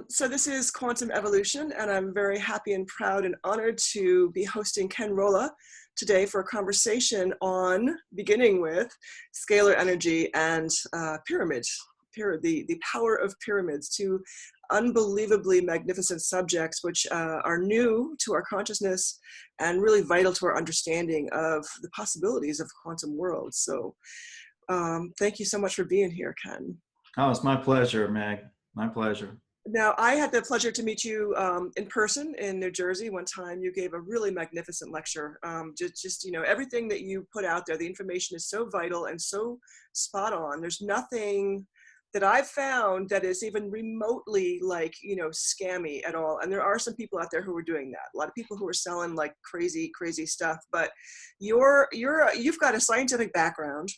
So this is Quantum Evolution, and I'm very happy and proud and honored to be hosting Ken Rohla today for a conversation on, beginning with, scalar energy and pyramids, the power of pyramids, two unbelievably magnificent subjects which are new to our consciousness and really vital to our understanding of the possibilities of quantum worlds. So thank you so much for being here, Ken. Oh, it's my pleasure, Meg. My pleasure. Now, I had the pleasure to meet you in person in New Jersey one time. You gave a really magnificent lecture. You know, everything that you put out there, the information is so vital and so spot on. There's nothing that I've found that is even remotely like, you know, scammy at all. And there are some people out there who are doing that. A lot of people who are selling like crazy stuff. But you've got a scientific background.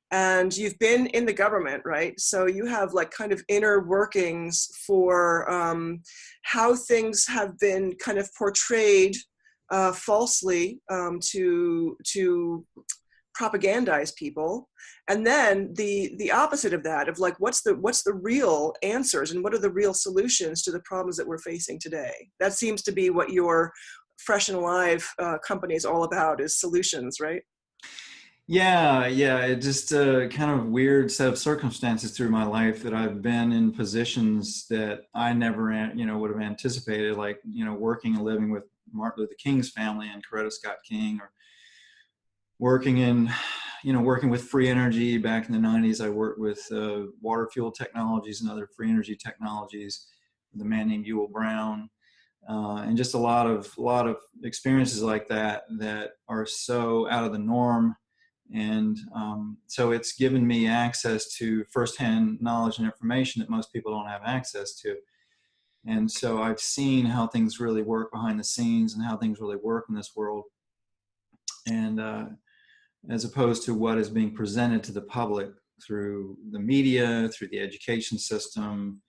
And you've been in the government, right? So you have like kind of inner workings for how things have been kind of portrayed falsely to propagandize people. And then the opposite of that, of like what's the real answers and what are the real solutions to the problems that we're facing today? That seems to be what your Fresh and Alive company is all about, is solutions, right? Yeah. It just a kind of weird set of circumstances through my life that I've been in positions that I never, would have anticipated, like, working and living with Martin Luther King's family and Coretta Scott King, or working with free energy back in the 90s. I worked with water fuel technologies and other free energy technologies with a man named Yuga Brown. And just a lot of experiences like that are so out of the norm. And so it's given me access to firsthand knowledge and information that most people don't have access to. And so I've seen how things really work behind the scenes and how things really work in this world. And as opposed to what is being presented to the public through the media, through the education system,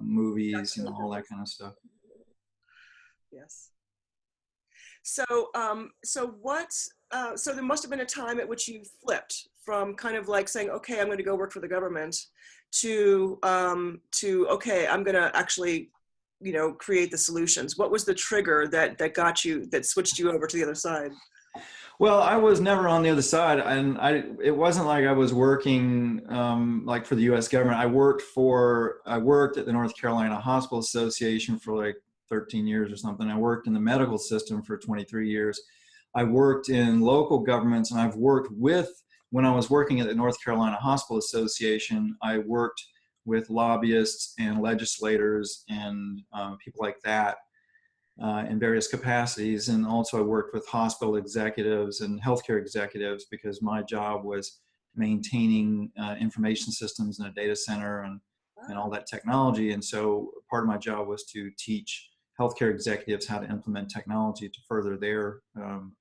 movies, all that kind of stuff. Yes. So, so there must have been a time at which you flipped from kind of like saying, okay, I'm going to go work for the government to okay, I'm going to actually, create the solutions. What was the trigger that switched you over to the other side? Well, I was never on the other side, and it wasn't like I was working like for the U.S. government. I worked at the North Carolina Hospital Association for like 13 years or something. I worked in the medical system for 23 years. I worked in local governments, and when I was working at the North Carolina Hospital Association, I worked with lobbyists and legislators and people like that in various capacities. And also I worked with hospital executives and healthcare executives because my job was maintaining information systems in a data center and all that technology. And so part of my job was to teach healthcare executives how to implement technology to further their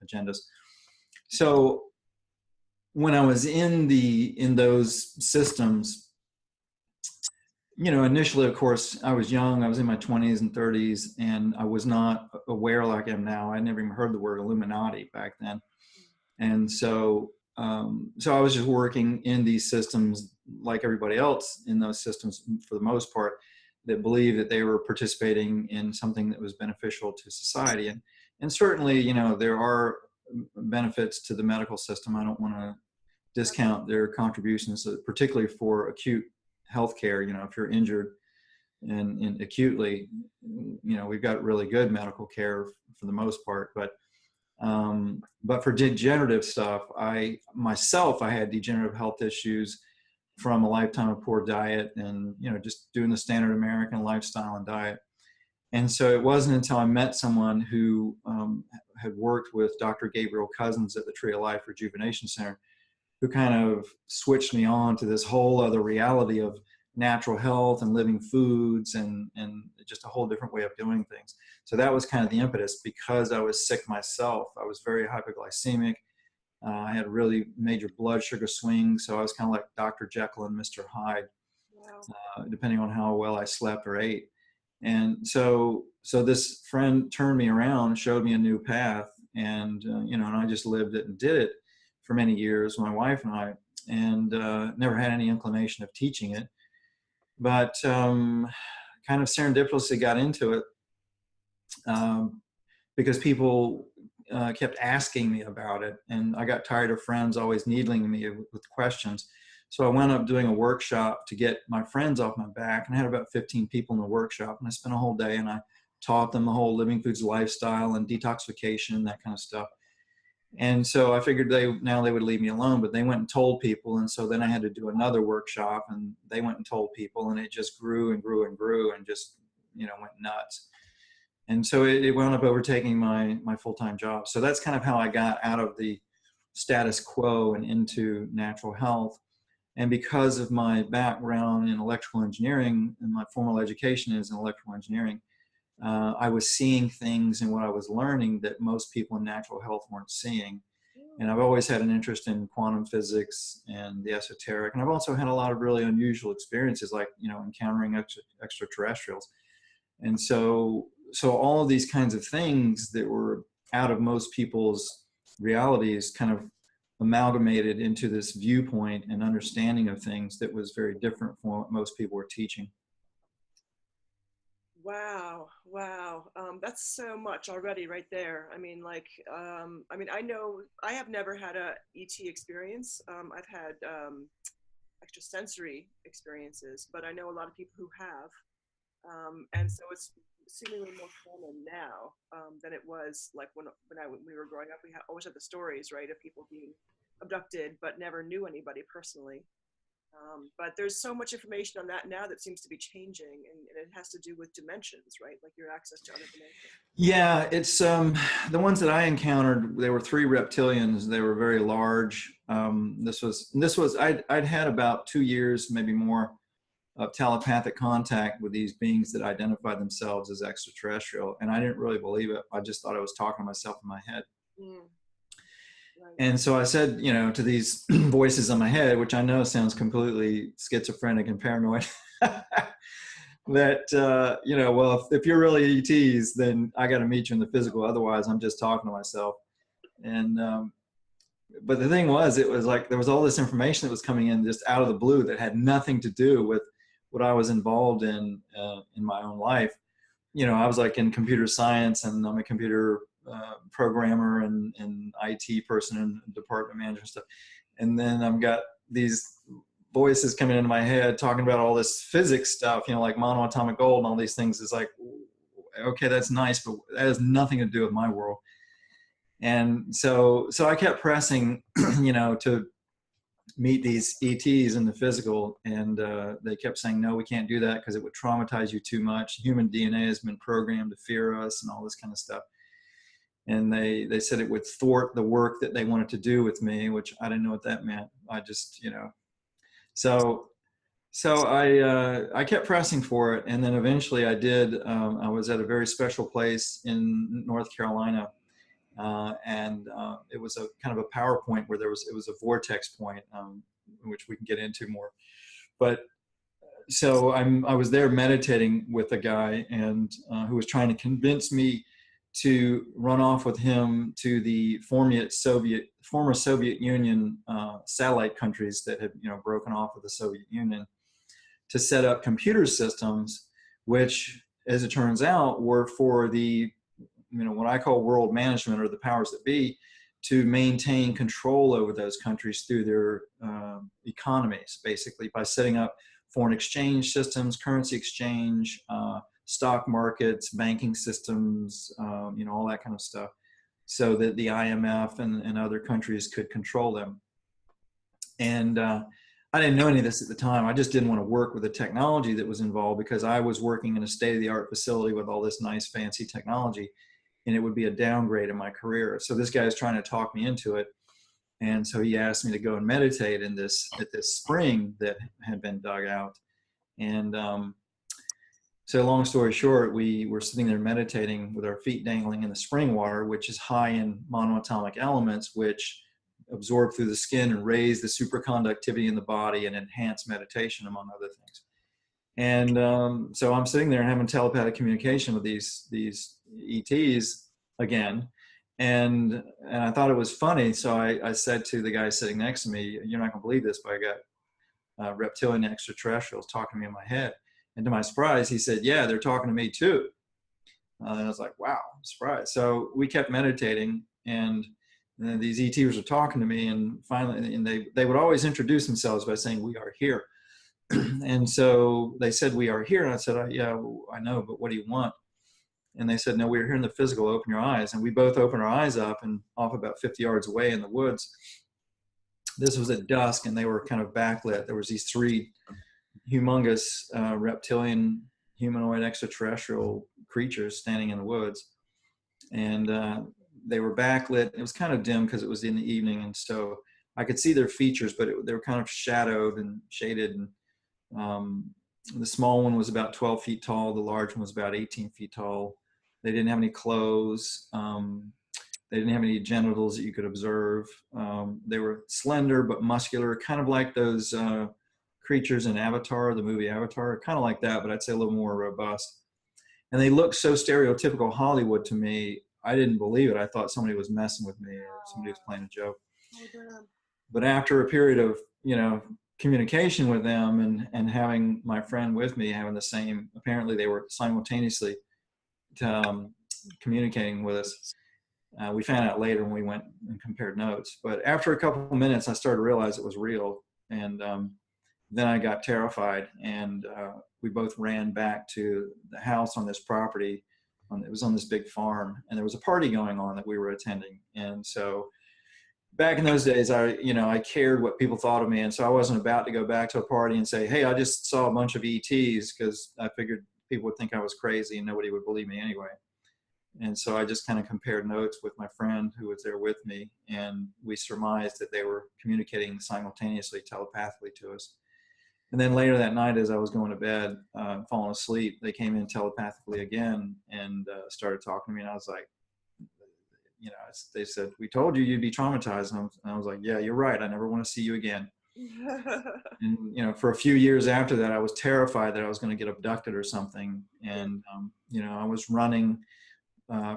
agendas. So when I was in those systems, initially, of course, I was young. I was in my 20s and 30s, and I was not aware like I am now. I never even heard the word Illuminati back then. And so I was just working in these systems like everybody else in those systems for the most part, that believed that they were participating in something that was beneficial to society. And certainly, there are benefits to the medical system. I don't want to discount their contributions, particularly for acute healthcare. If you're injured and acutely, we've got really good medical care for the most part. But for degenerative stuff, I had degenerative health issues from a lifetime of poor diet and, just doing the standard American lifestyle and diet. And so it wasn't until I met someone who had worked with Dr. Gabriel Cousins at the Tree of Life Rejuvenation Center, who kind of switched me on to this whole other reality of natural health and living foods and just a whole different way of doing things. So that was kind of the impetus. Because I was sick myself, I was very hypoglycemic. I had really major blood sugar swings. So I was kind of like Dr. Jekyll and Mr. Hyde, depending on how well I slept or ate. And so this friend turned me around, showed me a new path, and and I just lived it and did it for many years, my wife and I, and never had any inclination of teaching it. But kind of serendipitously got into it because people kept asking me about it, and I got tired of friends always needling me with questions. So I wound up doing a workshop to get my friends off my back, and I had about 15 people in the workshop, and I spent a whole day and I taught them the whole living foods lifestyle and detoxification, that kind of stuff. And so I figured they would leave me alone, but they went and told people. And so then I had to do another workshop, and they went and told people, and it just grew and grew and grew and just, went nuts. And so it wound up overtaking my full-time job. So that's kind of how I got out of the status quo and into natural health. And because of my background in electrical engineering, and my formal education is in electrical engineering, I was seeing things in what I was learning that most people in natural health weren't seeing. And I've always had an interest in quantum physics and the esoteric. And I've also had a lot of really unusual experiences, like, encountering extraterrestrials. And so all of these kinds of things that were out of most people's realities kind of amalgamated into this viewpoint and understanding of things that was very different from what most people were teaching. Wow. That's so much already right there. I mean, I know I have never had a ET experience. I've had extrasensory experiences, but I know a lot of people who have. And so it's seemingly more common now than it was like when we were growing up. We always had the stories, right, of people being abducted, but never knew anybody personally. But there's so much information on that now that seems to be changing, and it has to do with dimensions, right? Like your access to other dimensions. Yeah, it's the ones that I encountered. There were 3 reptilians. They were very large. I'd had about 2 years, maybe more, of telepathic contact with these beings that identified themselves as extraterrestrial, and I didn't really believe it. I just thought I was talking to myself in my head. Right. And so I said, to these voices in my head, which I know sounds completely schizophrenic and paranoid, that, well, if you're really ETs, then I got to meet you in the physical. Otherwise, I'm just talking to myself. And, but the thing was, it was like there was all this information that was coming in just out of the blue that had nothing to do with what I was involved in my own life. I was like in computer science, and I'm a computer programmer and IT person and department manager and stuff. And then I've got these voices coming into my head talking about all this physics stuff, like monoatomic gold and all these things. It's like, okay, that's nice, but that has nothing to do with my world. And so I kept pressing, to meet these ETs in the physical, and they kept saying, no, we can't do that because it would traumatize you too much. Human DNA has been programmed to fear us and all this kind of stuff. And they said it would thwart the work that they wanted to do with me, which I didn't know what that meant. I just, so I kept pressing for it. And then eventually I did. I was at a very special place in North Carolina. And it was a kind of a PowerPoint where it was a vortex point, which we can get into more. But so I was there meditating with a guy, and who was trying to convince me to run off with him to the former Soviet Union satellite countries that had broken off of the Soviet Union, to set up computer systems, which, as it turns out, were for the what I call world management, or the powers that be, to maintain control over those countries through their economies, basically by setting up foreign exchange systems, currency exchange, stock markets, banking systems, all that kind of stuff, so that the IMF and other countries could control them. And I didn't know any of this at the time. I just didn't want to work with the technology that was involved, because I was working in a state-of-the-art facility with all this nice, fancy technology, and it would be a downgrade in my career. So this guy is trying to talk me into it. And so he asked me to go and meditate at this spring that had been dug out. And so long story short, we were sitting there meditating with our feet dangling in the spring water, which is high in monoatomic elements, which absorb through the skin and raise the superconductivity in the body and enhance meditation, among other things. And so I'm sitting there and having telepathic communication with these ETs again. And I thought it was funny. So I said to the guy sitting next to me, you're not going to believe this, but I got reptilian extraterrestrials talking to me in my head. And to my surprise, he said, yeah, they're talking to me too. And I was like, wow, I'm surprised. So we kept meditating, and then these ETs were talking to me, and finally, and they would always introduce themselves by saying, we are here. And so they said, we are here. And I said, yeah, I know, but what do you want? And they said, no, we're here in the physical, open your eyes. And we both opened our eyes up, and off about 50 yards away in the woods, this was at dusk, and they were kind of backlit. There was these three humongous reptilian, humanoid, extraterrestrial creatures standing in the woods. And they were backlit. It was kind of dim because it was in the evening. And so I could see their features, but they were kind of shadowed and shaded. And the small one was about 12 feet tall. The large one was about 18 feet tall. They didn't have any clothes. They didn't have any genitals that you could observe. They were slender but muscular, kind of like those creatures in Avatar, the movie Avatar, kind of like that, but I'd say a little more robust. And they looked so stereotypical Hollywood to me, I didn't believe it. I thought somebody was messing with me, or somebody was playing a joke. But after a period of, communication with them, and having my friend with me having the same, apparently they were simultaneously communicating with us. We found out later when we went and compared notes. But after a couple of minutes, I started to realize it was real. And then I got terrified, and we both ran back to the house on this property. It was on this big farm, and there was a party going on that we were attending. And so back in those days, I cared what people thought of me. And so I wasn't about to go back to a party and say, hey, I just saw a bunch of ETs, because I figured people would think I was crazy and nobody would believe me anyway. And so I just kind of compared notes with my friend who was there with me, and we surmised that they were communicating simultaneously, telepathically to us. And then later that night, as I was going to bed, falling asleep, they came in telepathically again and started talking to me. And I was like, they said, we told you you'd be traumatized. And I was like, yeah, you're right. I never want to see you again. And, for a few years after that, I was terrified that I was going to get abducted or something. And, I was running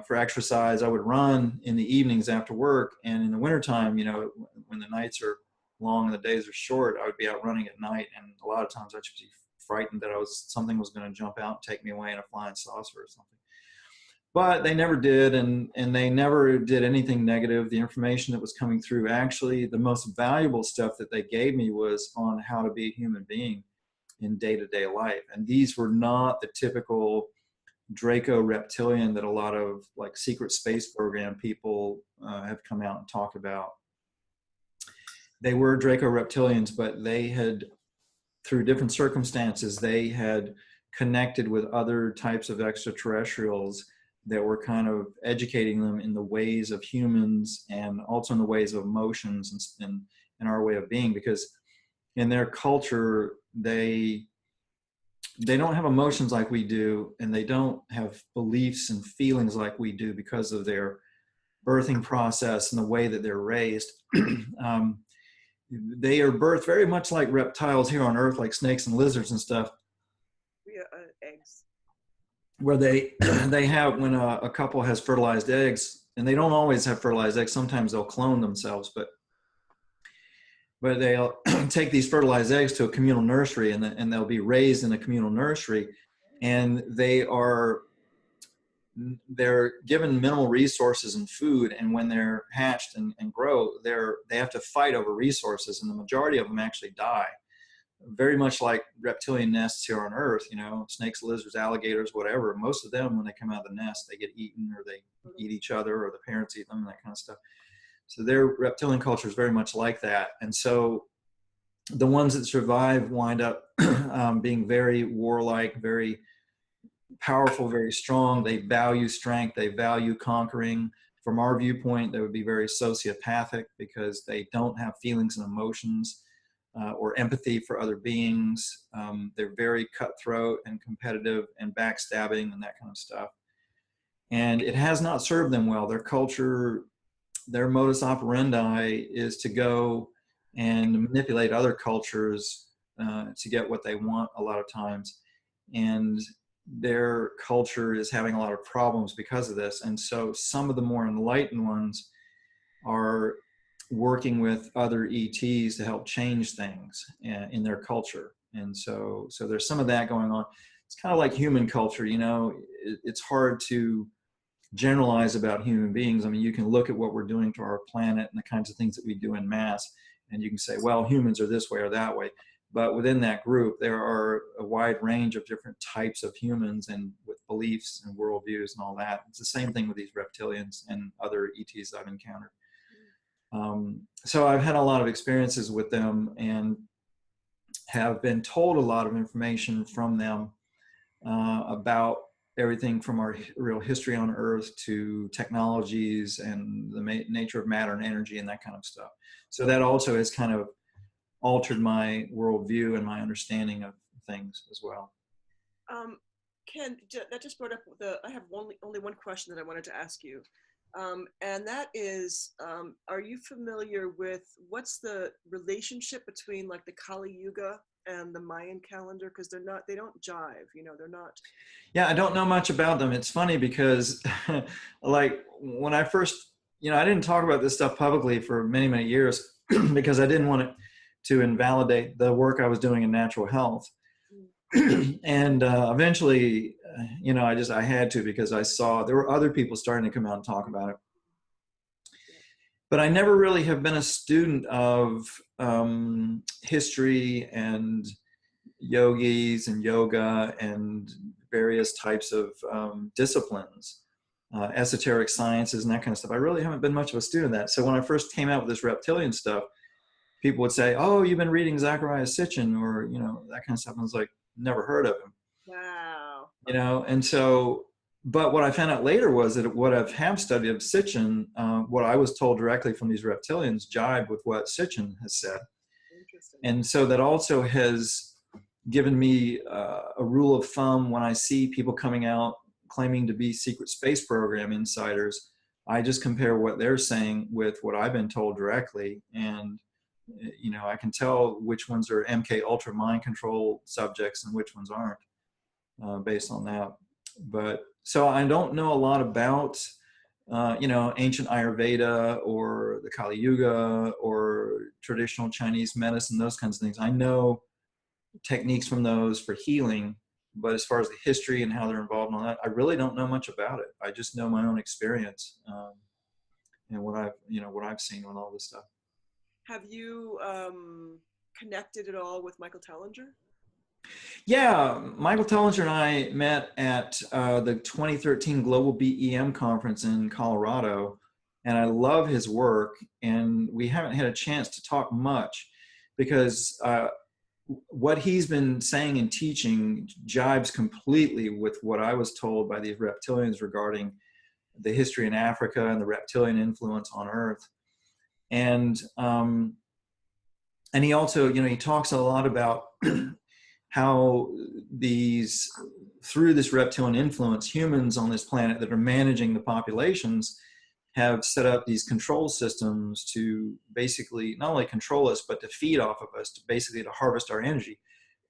for exercise. I would run in the evenings after work. And in the wintertime, when the nights are long and the days are short, I would be out running at night. And a lot of times I'd just be frightened that something was going to jump out and take me away in a flying saucer or something. But they never did, and they never did anything negative. The information that was coming through, actually, the most valuable stuff that they gave me was on how to be a human being in day-to-day life. And these were not the typical Draco reptilian that a lot of secret space program people have come out and talked about. They were Draco reptilians, but they had, through different circumstances, they had connected with other types of extraterrestrials that were kind of educating them in the ways of humans, and also in the ways of emotions and our way of being, because in their culture, they don't have emotions like we do, and they don't have beliefs and feelings like we do because of their birthing process and the way that they're raised. They are birthed very much like reptiles here on Earth, like snakes and lizards and stuff. Yeah, eggs. Where they have, when a couple has fertilized eggs, and they don't always have fertilized eggs, sometimes they'll clone themselves, but they'll take these fertilized eggs to a communal nursery, and they'll be raised in a communal nursery, and they're given minimal resources and food, and when they're hatched and grow, they have to fight over resources, and the majority of them actually die. Very much like reptilian nests here on Earth, snakes, lizards, alligators, whatever. Most of them, when they come out of the nest, they get eaten, or they eat each other, or the parents eat them, and that kind of stuff. So their reptilian culture is very much like that. And so the ones that survive wind up being very warlike, very powerful, very strong. They value strength. They value conquering. From our viewpoint, they would be very sociopathic, because they don't have feelings and emotions. Or empathy for other beings. They're very cutthroat and competitive and backstabbing and that kind of stuff. And it has not served them well. Their culture, their modus operandi is to go and manipulate other cultures to get what they want a lot of times. And their culture is having a lot of problems because of this. And so some of the more enlightened ones are working with other ETs to help change things in their culture. And so there's some of that going on. It's kind of like human culture, you know. It's hard to generalize about human beings. I mean, you can look at what we're doing to our planet and the kinds of things that we do in mass, and you can say, well, humans are this way or that way. But within that group, there are a wide range of different types of humans and with beliefs and worldviews and all that. It's the same thing with these reptilians and other ETs I've encountered. So I've had a lot of experiences with them and have been told a lot of information from them about everything from our real history on Earth to technologies and the nature of matter and energy and that kind of stuff. So that also has kind of altered my worldview and my understanding of things as well. Ken, that just brought up I have only one question that I wanted to ask you. And that is, are you familiar with what's the relationship between like the Kali Yuga and the Mayan calendar? Because they don't jive, you know, they're not. Yeah, I don't know much about them. It's funny because like when I first, you know, I didn't talk about this stuff publicly for many, many years because I didn't want it to invalidate the work I was doing in natural health. And eventually, you know, I had to, because I saw there were other people starting to come out and talk about it. But I never really have been a student of history and yogis and yoga and various types of disciplines, esoteric sciences and that kind of stuff. I really haven't been much of a student of that. So when I first came out with this reptilian stuff, people would say, "Oh, you've been reading Zachariah Sitchin," or, you know, that kind of stuff. And I was like, never heard of him. Wow. You know, and so, but what I found out later was that what I have studied of Sitchin, what I was told directly from these reptilians jibed with what Sitchin has said. Interesting. And so that also has given me a rule of thumb when I see people coming out claiming to be secret space program insiders. I just compare what they're saying with what I've been told directly, and you know, I can tell which ones are MK Ultra mind control subjects and which ones aren't, based on that. But so I don't know a lot about, you know, ancient Ayurveda or the Kali Yuga or traditional Chinese medicine, those kinds of things. I know techniques from those for healing, but as far as the history and how they're involved in all that, I really don't know much about it. I just know my own experience and what I've seen with all this stuff. Have you connected at all with Michael Tellinger? Yeah, Michael Tellinger and I met at the 2013 Global BEM conference in Colorado, and I love his work, and we haven't had a chance to talk much because what he's been saying and teaching jibes completely with what I was told by these reptilians regarding the history in Africa and the reptilian influence on Earth. And he also, you know, he talks a lot about how through this reptilian influence, humans on this planet that are managing the populations have set up these control systems to basically not only control us, but to feed off of us, to harvest our energy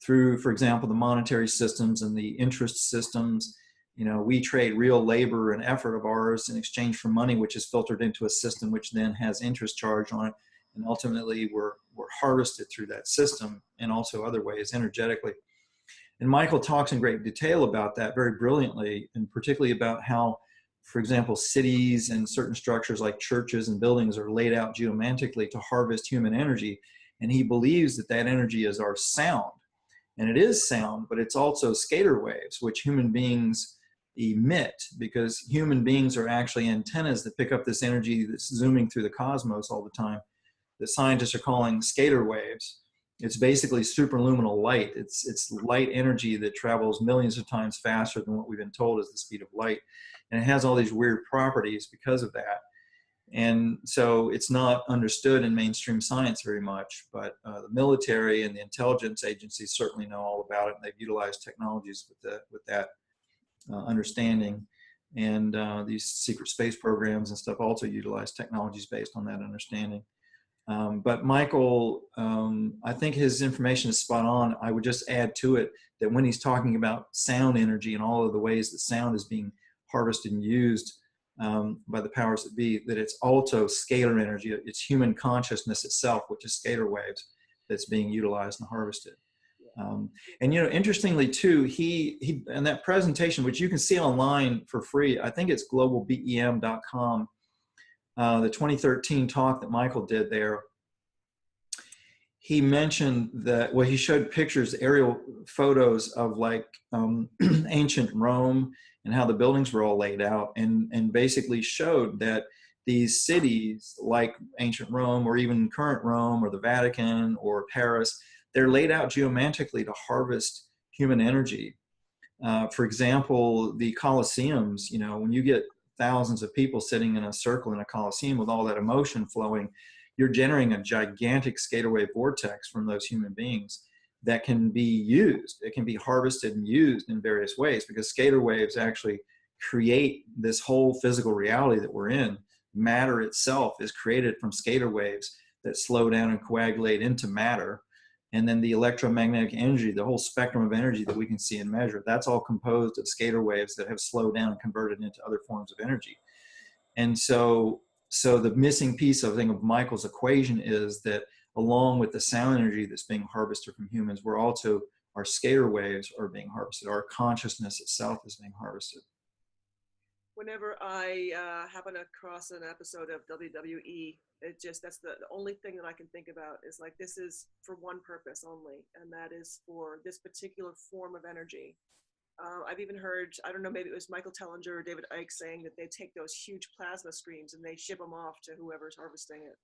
through, for example, the monetary systems and the interest systems. You know, we trade real labor and effort of ours in exchange for money, which is filtered into a system which then has interest charged on it. And ultimately we're harvested through that system and also other ways energetically. And Michael talks in great detail about that very brilliantly, and particularly about how, for example, cities and certain structures like churches and buildings are laid out geomantically to harvest human energy. And he believes that that energy is our sound. And it is sound, but it's also scalar waves, which human beings emit, because human beings are actually antennas that pick up this energy that's zooming through the cosmos all the time, that scientists are calling scalar waves. It's basically superluminal light. It's light energy that travels millions of times faster than what we've been told is the speed of light. And it has all these weird properties because of that. And so it's not understood in mainstream science very much, but the military and the intelligence agencies certainly know all about it. And they've utilized technologies with that understanding. And these secret space programs and stuff also utilize technologies based on that understanding. But Michael, I think his information is spot on. I would just add to it that when he's talking about sound energy and all of the ways that sound is being harvested and used by the powers that be, that it's also scalar energy. It's human consciousness itself, which is scalar waves, that's being utilized and harvested. And, you know, interestingly too, he in that presentation, which you can see online for free, I think it's globalbem.com, the 2013 talk that Michael did there, he mentioned that, well, he showed pictures, aerial photos of like ancient Rome and how the buildings were all laid out, and basically showed that these cities like ancient Rome or even current Rome or the Vatican or Paris, they're laid out geometrically to harvest human energy. For example, the Colosseums, you know, when you get thousands of people sitting in a circle in a Colosseum with all that emotion flowing, you're generating a gigantic scalar wave vortex from those human beings that can be used. It can be harvested and used in various ways, because scalar waves actually create this whole physical reality that we're in. Matter itself is created from scalar waves that slow down and coagulate into matter. And then the electromagnetic energy, the whole spectrum of energy that we can see and measure, that's all composed of scalar waves that have slowed down and converted into other forms of energy. And so the missing piece, I think, of Michael's equation is that along with the sound energy that's being harvested from humans, we're also, our scalar waves are being harvested. Our consciousness itself is being harvested. Whenever I happen across an episode of WWE, it just, that's the only thing that I can think about is like, this is for one purpose only, and that is for this particular form of energy. I've even heard, I don't know, maybe it was Michael Tellinger or David Icke saying that they take those huge plasma screens and they ship them off to whoever's harvesting it,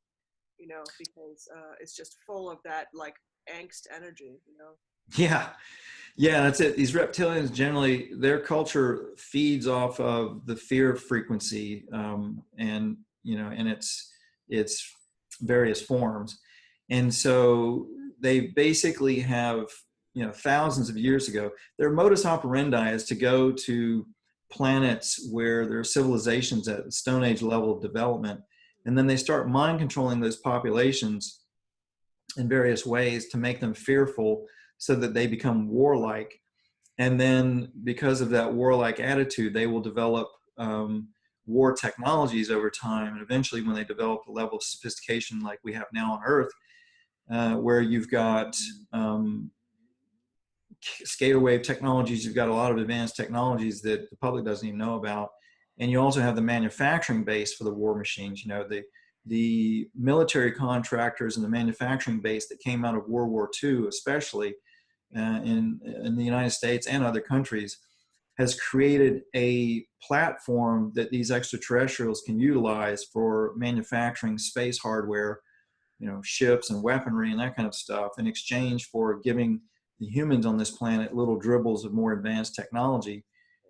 you know, because it's just full of that like angst energy, you know. Yeah, that's it. These reptilians, generally, their culture feeds off of the fear frequency, and, you know, and its various forms. And so they basically have, you know, thousands of years ago, their modus operandi is to go to planets where there are civilizations at the Stone Age level of development, and then they start mind controlling those populations in various ways to make them fearful so that they become warlike. And then because of that warlike attitude, they will develop war technologies over time. And eventually when they develop a level of sophistication like we have now on Earth, where you've got scalar wave technologies, you've got a lot of advanced technologies that the public doesn't even know about. And you also have the manufacturing base for the war machines, you know, the military contractors and the manufacturing base that came out of World War II, especially in the United States and other countries, has created a platform that these extraterrestrials can utilize for manufacturing space hardware, you know, ships and weaponry and that kind of stuff, in exchange for giving the humans on this planet little dribbles of more advanced technology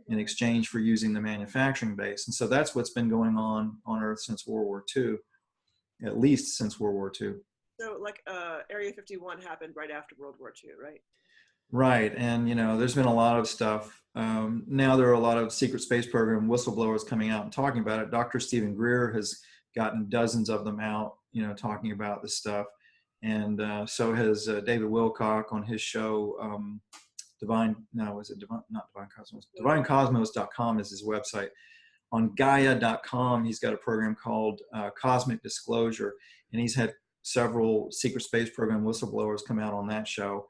in exchange for using the manufacturing base. And so that's what's been going on Earth since World War II, at least since World War II. So like Area 51 happened right after World War II, right? Right. And, you know, there's been a lot of stuff. Now there are a lot of secret space program whistleblowers coming out and talking about it. Dr. Stephen Greer has gotten dozens of them out, you know, talking about this stuff. And so has David Wilcock on his show, DivineCosmos.com is his website. On Gaia.com, he's got a program called Cosmic Disclosure, and he's had several secret space program whistleblowers come out on that show.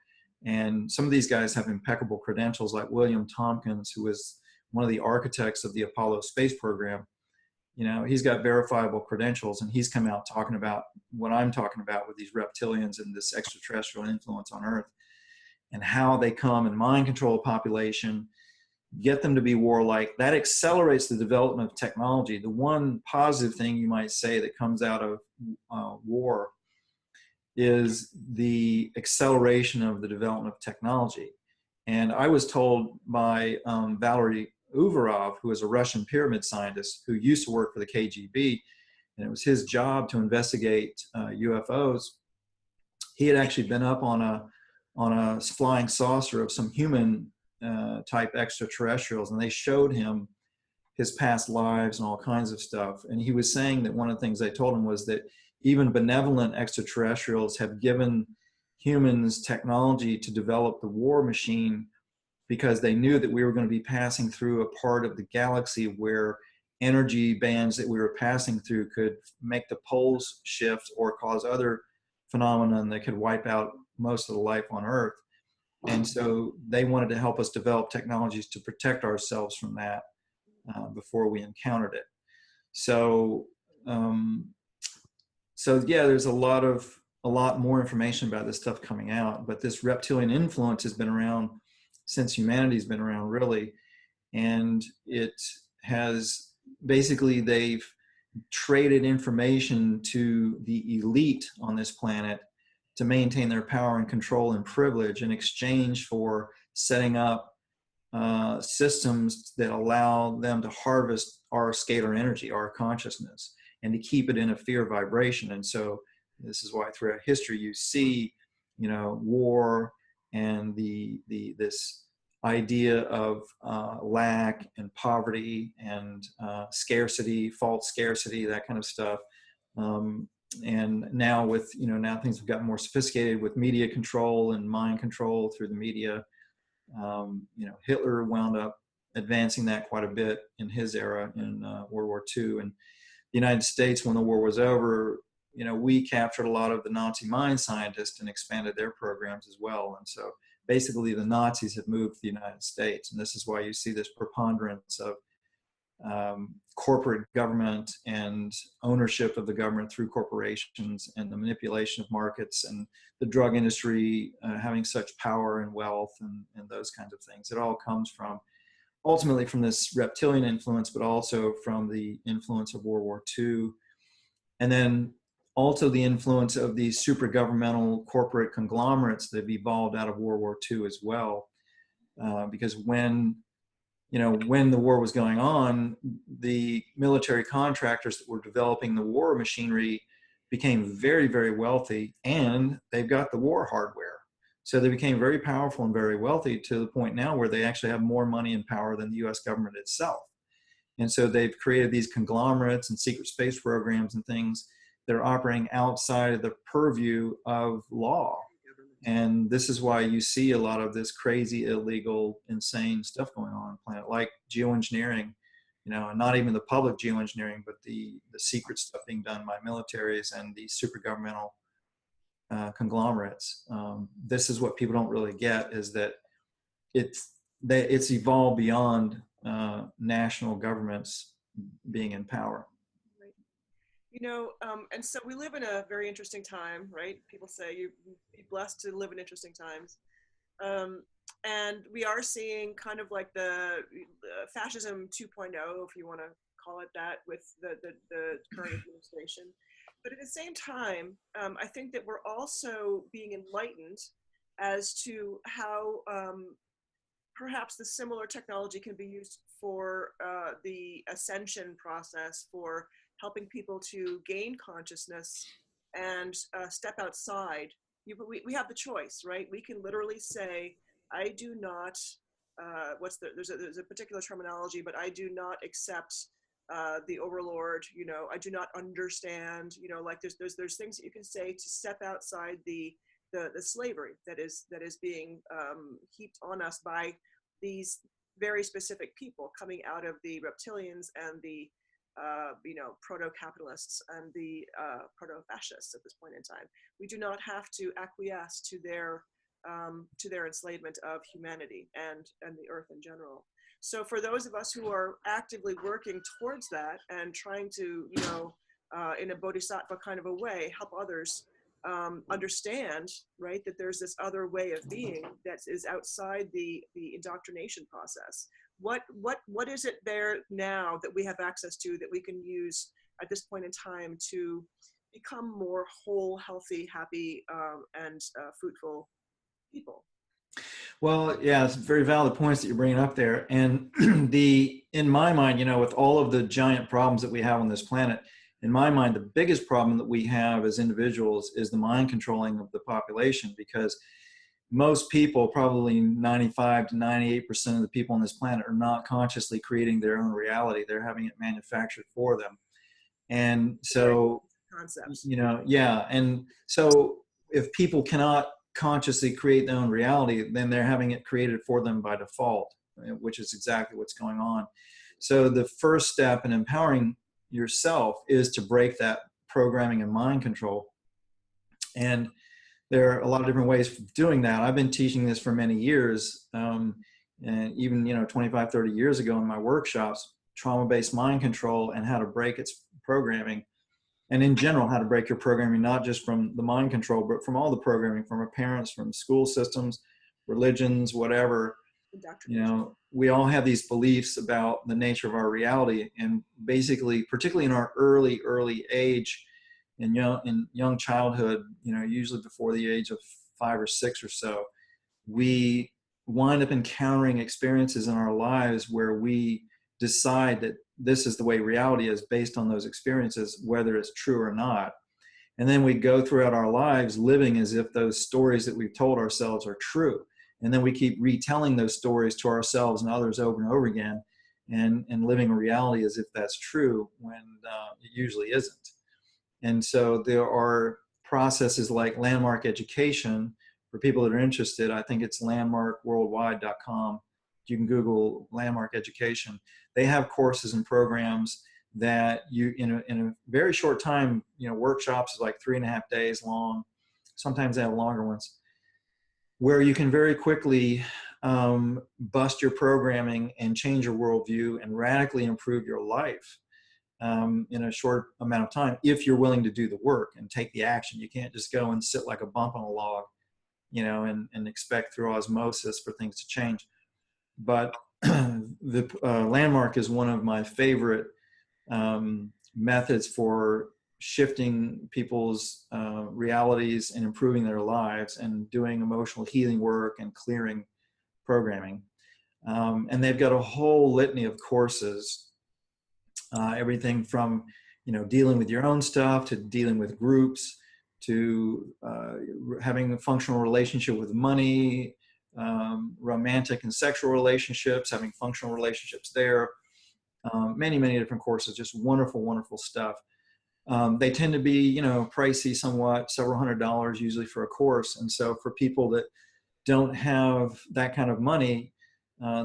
And some of these guys have impeccable credentials, like William Tompkins, who was one of the architects of the Apollo space program. You know, he's got verifiable credentials, and he's come out talking about what I'm talking about with these reptilians and this extraterrestrial influence on Earth, and how they come and mind control a population, get them to be warlike. That accelerates the development of technology. The one positive thing you might say that comes out of war is the acceleration of the development of technology. And I was told by Valery Uvarov, who is a Russian pyramid scientist who used to work for the KGB, and it was his job to investigate UFOs. He had actually been up on a flying saucer of some human type extraterrestrials, and they showed him his past lives and all kinds of stuff. And he was saying that one of the things they told him was that even benevolent extraterrestrials have given humans technology to develop the war machine, because they knew that we were going to be passing through a part of the galaxy where energy bands that we were passing through could make the poles shift or cause other phenomena that could wipe out most of the life on Earth. And so they wanted to help us develop technologies to protect ourselves from that before we encountered it. So, yeah, there's a lot more information about this stuff coming out, but this reptilian influence has been around since humanity's been around, really. And it has basically, they've traded information to the elite on this planet to maintain their power and control and privilege in exchange for setting up systems that allow them to harvest our scalar energy, our consciousness, and to keep it in a fear vibration. And so this is why throughout history you see, war and this idea of lack and poverty and scarcity, false scarcity, that kind of stuff. And now with, now things have gotten more sophisticated with media control and mind control through the media. Hitler wound up advancing that quite a bit in his era in World War II. And the United States, when the war was over, we captured a lot of the Nazi mind scientists and expanded their programs as well. And so basically the Nazis have moved to the United States. And this is why you see this preponderance of corporate government and ownership of the government through corporations, and the manipulation of markets, and the drug industry having such power and wealth and those kinds of things. It all comes from, ultimately, from this reptilian influence, but also from the influence of World War II. And then also the influence of these super governmental corporate conglomerates that have evolved out of World War II as well. Because when the war was going on, the military contractors that were developing the war machinery became very, very wealthy, and they've got the war hardware. So they became very powerful and very wealthy, to the point now where they actually have more money and power than the US government itself. And so they've created these conglomerates and secret space programs and things that are operating outside of the purview of law. And this is why you see a lot of this crazy, illegal, insane stuff going on the planet, like geoengineering, and not even the public geoengineering, but the secret stuff being done by militaries and the super governmental conglomerates. This is what people don't really get, is that it's evolved beyond national governments being in power. And so we live in a very interesting time, right? People say you're blessed to live in interesting times. And we are seeing kind of like the fascism 2.0, if you want to call it that, with the current administration. But at the same time, I think that we're also being enlightened as to how perhaps the similar technology can be used for the ascension process, for helping people to gain consciousness and step outside. We have the choice, right? We can literally say, I do not, there's a particular terminology, but I do not accept the overlord, I do not understand, like there's things that you can say to step outside the slavery that is being heaped on us by these very specific people coming out of the reptilians and the proto-capitalists and the proto-fascists at this point in time. We do not have to acquiesce to their enslavement of humanity and the earth in general. So for those of us who are actively working towards that and trying to, in a bodhisattva kind of a way, help others understand, right, that there's this other way of being that is outside the indoctrination process. What is it there now that we have access to that we can use at this point in time to become more whole, healthy, happy, and fruitful people? Well, yeah, it's very valid points that you're bringing up there. And in my mind, with all of the giant problems that we have on this planet, in my mind, the biggest problem that we have as individuals is the mind controlling of the population, because most people, probably 95 to 98% of the people on this planet, are not consciously creating their own reality. They're having it manufactured for them. And so, concepts. Yeah. And so if people cannot consciously create their own reality, then they're having it created for them by default, which is exactly what's going on. So the first step in empowering yourself is to break that programming and mind control. And there are a lot of different ways of doing that. I've been teaching this for many years. And even, 25, 30 years ago in my workshops, trauma-based mind control and how to break its programming. And in general, how to break your programming, not just from the mind control, but from all the programming, from our parents, from school systems, religions, whatever. Indoctrination. We all have these beliefs about the nature of our reality. And basically, particularly in our early age, in young childhood, usually before the age of 5 or 6 or so, we wind up encountering experiences in our lives where we decide that this is the way reality is based on those experiences, whether it's true or not. And then we go throughout our lives living as if those stories that we've told ourselves are true. And then we keep retelling those stories to ourselves and others over and over again, and living a reality as if that's true when it usually isn't. And so there are processes like landmark education. For people that are interested, I think it's landmarkworldwide.com. You can Google landmark education. They have courses and programs that you, in a very short time, workshops like 3.5 days long. Sometimes they have longer ones, where you can very quickly bust your programming and change your worldview and radically improve your life in a short amount of time, if you're willing to do the work and take the action. You can't just go and sit like a bump on a log, and expect through osmosis for things to change. But the landmark is one of my favorite methods for shifting people's realities and improving their lives and doing emotional healing work and clearing programming. And they've got a whole litany of courses, everything from, dealing with your own stuff to dealing with groups to having a functional relationship with money, romantic and sexual relationships, having functional relationships there. Many, many different courses, just wonderful, wonderful stuff. They tend to be, pricey somewhat, several $100s usually for a course. And so for people that don't have that kind of money,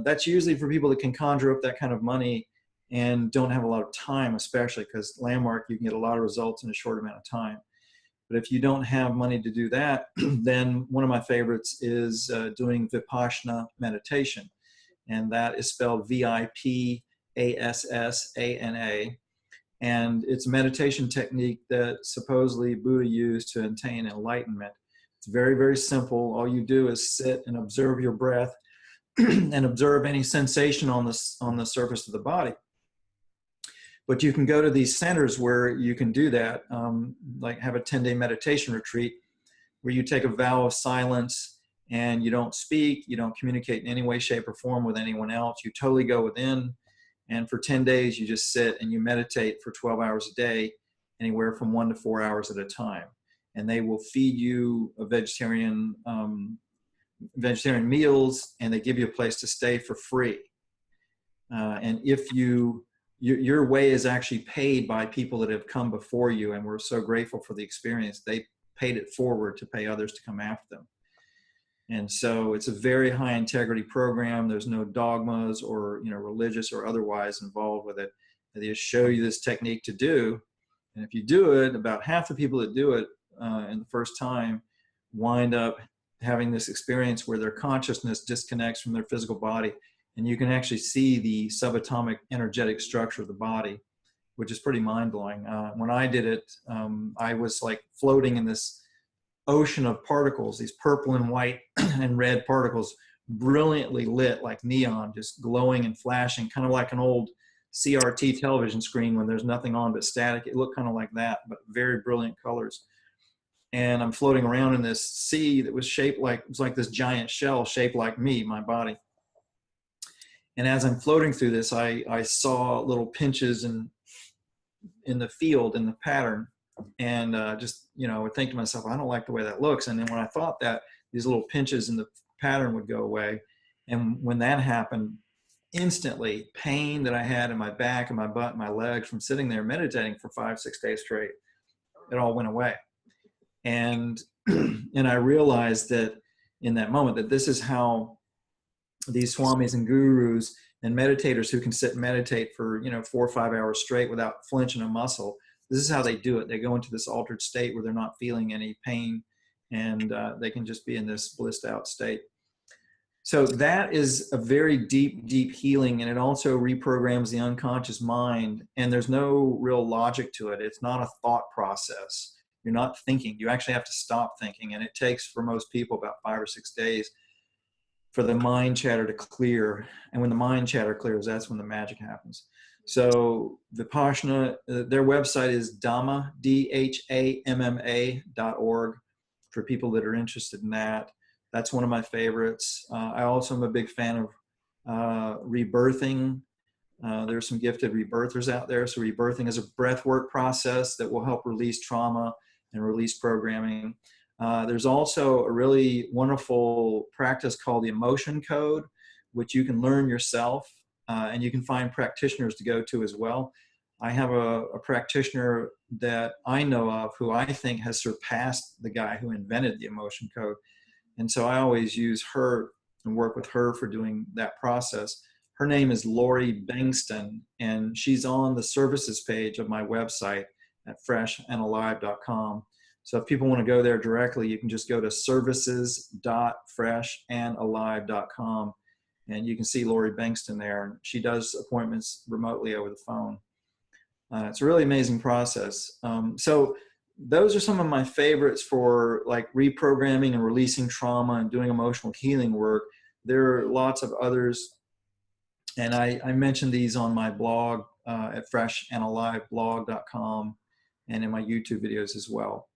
that's usually for people that can conjure up that kind of money and don't have a lot of time, especially because landmark, you can get a lot of results in a short amount of time. But if you don't have money to do that, then one of my favorites is doing Vipassana meditation. And that is spelled Vipassana. And it's a meditation technique that supposedly Buddha used to attain enlightenment. It's very, very simple. All you do is sit and observe your breath and observe any sensation on the surface of the body. But you can go to these centers where you can do that, like have a 10-day meditation retreat where you take a vow of silence and you don't speak, you don't communicate in any way, shape, or form with anyone else. You totally go within, and for 10 days you just sit and you meditate for 12 hours a day, anywhere from 1 to 4 hours at a time. And they will feed you a vegetarian meals, and they give you a place to stay for free. And if your way is actually paid by people that have come before you, and we're so grateful for the experience. They paid it forward to pay others to come after them. And so it's a very high integrity program. There's no dogmas or, religious or otherwise involved with it. They just show you this technique to do. And if you do it, about half the people that do it in the first time wind up having this experience where their consciousness disconnects from their physical body. And you can actually see the subatomic energetic structure of the body, which is pretty mind-blowing. When I did it, I was like floating in this ocean of particles, these purple and white and red particles, brilliantly lit like neon, just glowing and flashing, kind of like an old CRT television screen when there's nothing on but static. It looked kind of like that, but very brilliant colors. And I'm floating around in this sea that was shaped like, it was like this giant shell shaped like me, my body. And as I'm floating through this, I saw little pinches in the field, in the pattern. And just, I would think to myself, I don't like the way that looks. And then when I thought that, these little pinches in the pattern would go away. And when that happened, instantly, pain that I had in my back and my butt and my legs from sitting there meditating for 5-6 days straight, it all went away. And I realized that in that moment that this is how these swamis and gurus and meditators who can sit and meditate for 4 or 5 hours straight without flinching a muscle, this is how they do it. They go into this altered state where they're not feeling any pain and they can just be in this blissed out state. So that is a very deep, deep healing, and it also reprograms the unconscious mind, and there's no real logic to it. It's not a thought process. You're not thinking. You actually have to stop thinking, and it takes, for most people, about 5 or 6 days for the mind chatter to clear. And when the mind chatter clears, that's when the magic happens. So Vipassana, their website is Dhamma, DHAMMA.org, for people that are interested in that. That's one of my favorites. I also am a big fan of rebirthing. There's some gifted rebirthers out there. So rebirthing is a breath work process that will help release trauma and release programming. There's also a really wonderful practice called the emotion code, which you can learn yourself, and you can find practitioners to go to as well. I have a practitioner that I know of who I think has surpassed the guy who invented the emotion code. And so I always use her and work with her for doing that process. Her name is Lori Bengston, and she's on the services page of my website at freshandalive.com. So if people want to go there directly, you can just go to services.freshandalive.com, and you can see Lori Bengston there. She does appointments remotely over the phone. It's a really amazing process. So those are some of my favorites for like reprogramming and releasing trauma and doing emotional healing work. There are lots of others, and I mentioned these on my blog at freshandaliveblog.com and in my YouTube videos as well.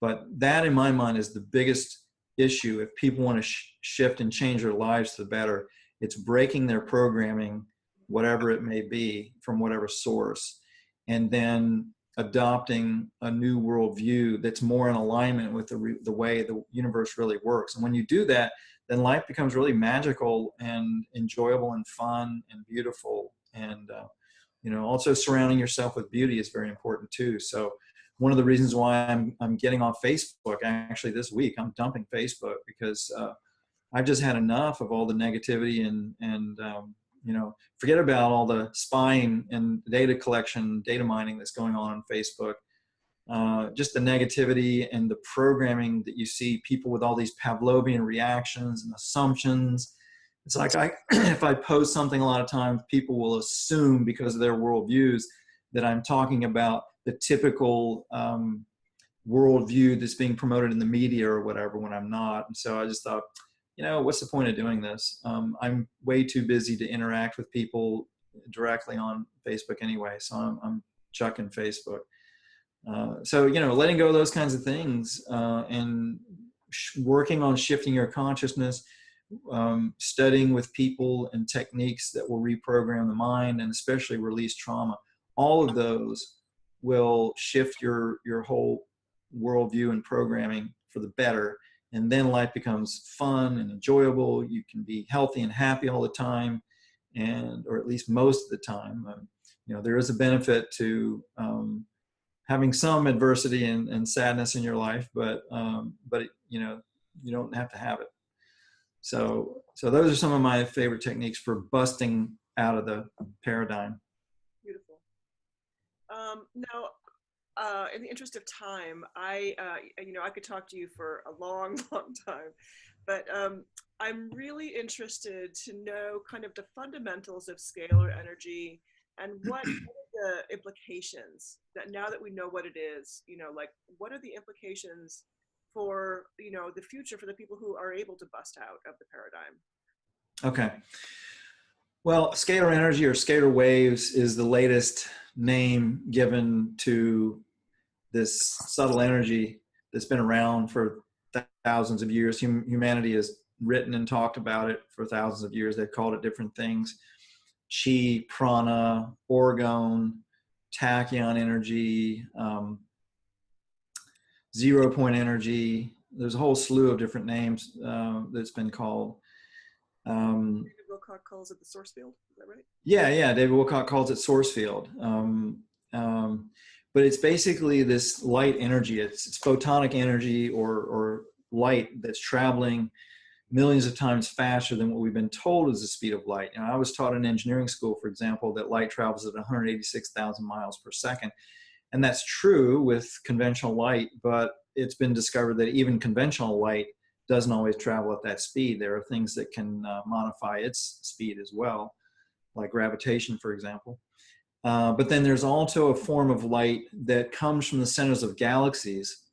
But that, in my mind, is the biggest issue. If people want to shift and change their lives to the better, it's breaking their programming, whatever it may be, from whatever source, and then adopting a new worldview that's more in alignment with the way the universe really works. And when you do that, then life becomes really magical and enjoyable and fun and beautiful. And also surrounding yourself with beauty is very important too. So one of the reasons why I'm getting off Facebook, actually this week, I'm dumping Facebook because I've just had enough of all the negativity and forget about all the spying and data collection, data mining that's going on Facebook. Just the negativity and the programming that you see, people with all these Pavlovian reactions and assumptions. It's like if I post something a lot of times, people will assume because of their worldviews that I'm talking about the typical worldview that's being promoted in the media or whatever when I'm not. And so I just thought, what's the point of doing this? I'm way too busy to interact with people directly on Facebook anyway. So I'm chucking Facebook. So letting go of those kinds of things and working on shifting your consciousness, studying with people and techniques that will reprogram the mind and especially release trauma. All of those will shift your whole worldview and programming for the better. And then life becomes fun and enjoyable. You can be healthy and happy all the time, or at least most of the time. There is a benefit to having some adversity and sadness in your life, but you don't have to have it. So those are some of my favorite techniques for busting out of the paradigm. Beautiful. Now, in the interest of time, I could talk to you for a long, long time, but I'm really interested to know kind of the fundamentals of scalar energy and what are the implications that now that we know what it is, what are the implications for, the future for the people who are able to bust out of the paradigm? Okay. Well, scalar energy or scalar waves is the latest name given to this subtle energy that's been around for thousands of years. Humanity has written and talked about it for thousands of years. They've called it different things. Chi, prana, orgone, tachyon energy, 0-point energy. There's a whole slew of different names that's been called. David Wilcock calls it the source field. Is that right? Yeah. David Wilcock calls it source field. But it's basically this light energy. It's photonic energy or light that's traveling millions of times faster than what we've been told is the speed of light. I was taught in engineering school, for example, that light travels at 186,000 miles per second. And that's true with conventional light, but it's been discovered that even conventional light doesn't always travel at that speed. There are things that can modify its speed as well, like gravitation, for example. But then there's also a form of light that comes from the centers of galaxies,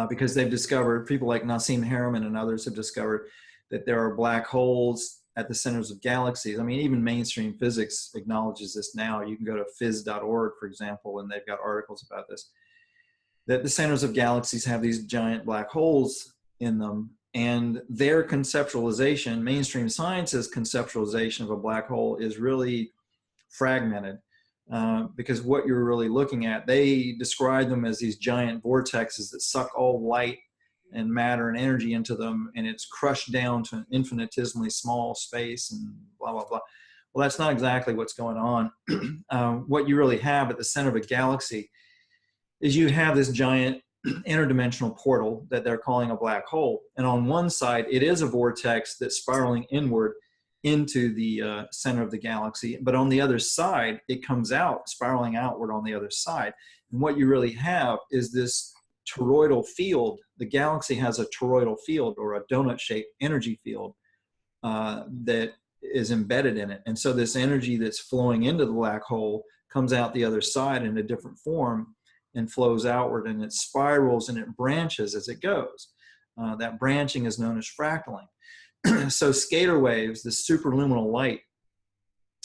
because they've discovered, people like Nassim Haramein and others have discovered that there are black holes at the centers of galaxies. I mean, even mainstream physics acknowledges this now. You can go to phys.org, for example, and they've got articles about this, that the centers of galaxies have these giant black holes in them. And their conceptualization, mainstream science's conceptualization of a black hole is really fragmented, because what you're really looking at, they describe them as these giant vortexes that suck all light and matter and energy into them, and it's crushed down to an infinitesimally small space and blah, blah, blah. Well, that's not exactly what's going on. What you really have at the center of a galaxy is you have this giant interdimensional portal that they're calling a black hole. And on one side, it is a vortex that's spiraling inward into the center of the galaxy. But on the other side, it comes out, spiraling outward on the other side. And what you really have is this toroidal field. The galaxy has a toroidal field, or a donut-shaped energy field that is embedded in it. And so this energy that's flowing into the black hole comes out the other side in a different form and flows outward, and it spirals and it branches as it goes. That branching is known as fractaling. So scalar waves, the superluminal light,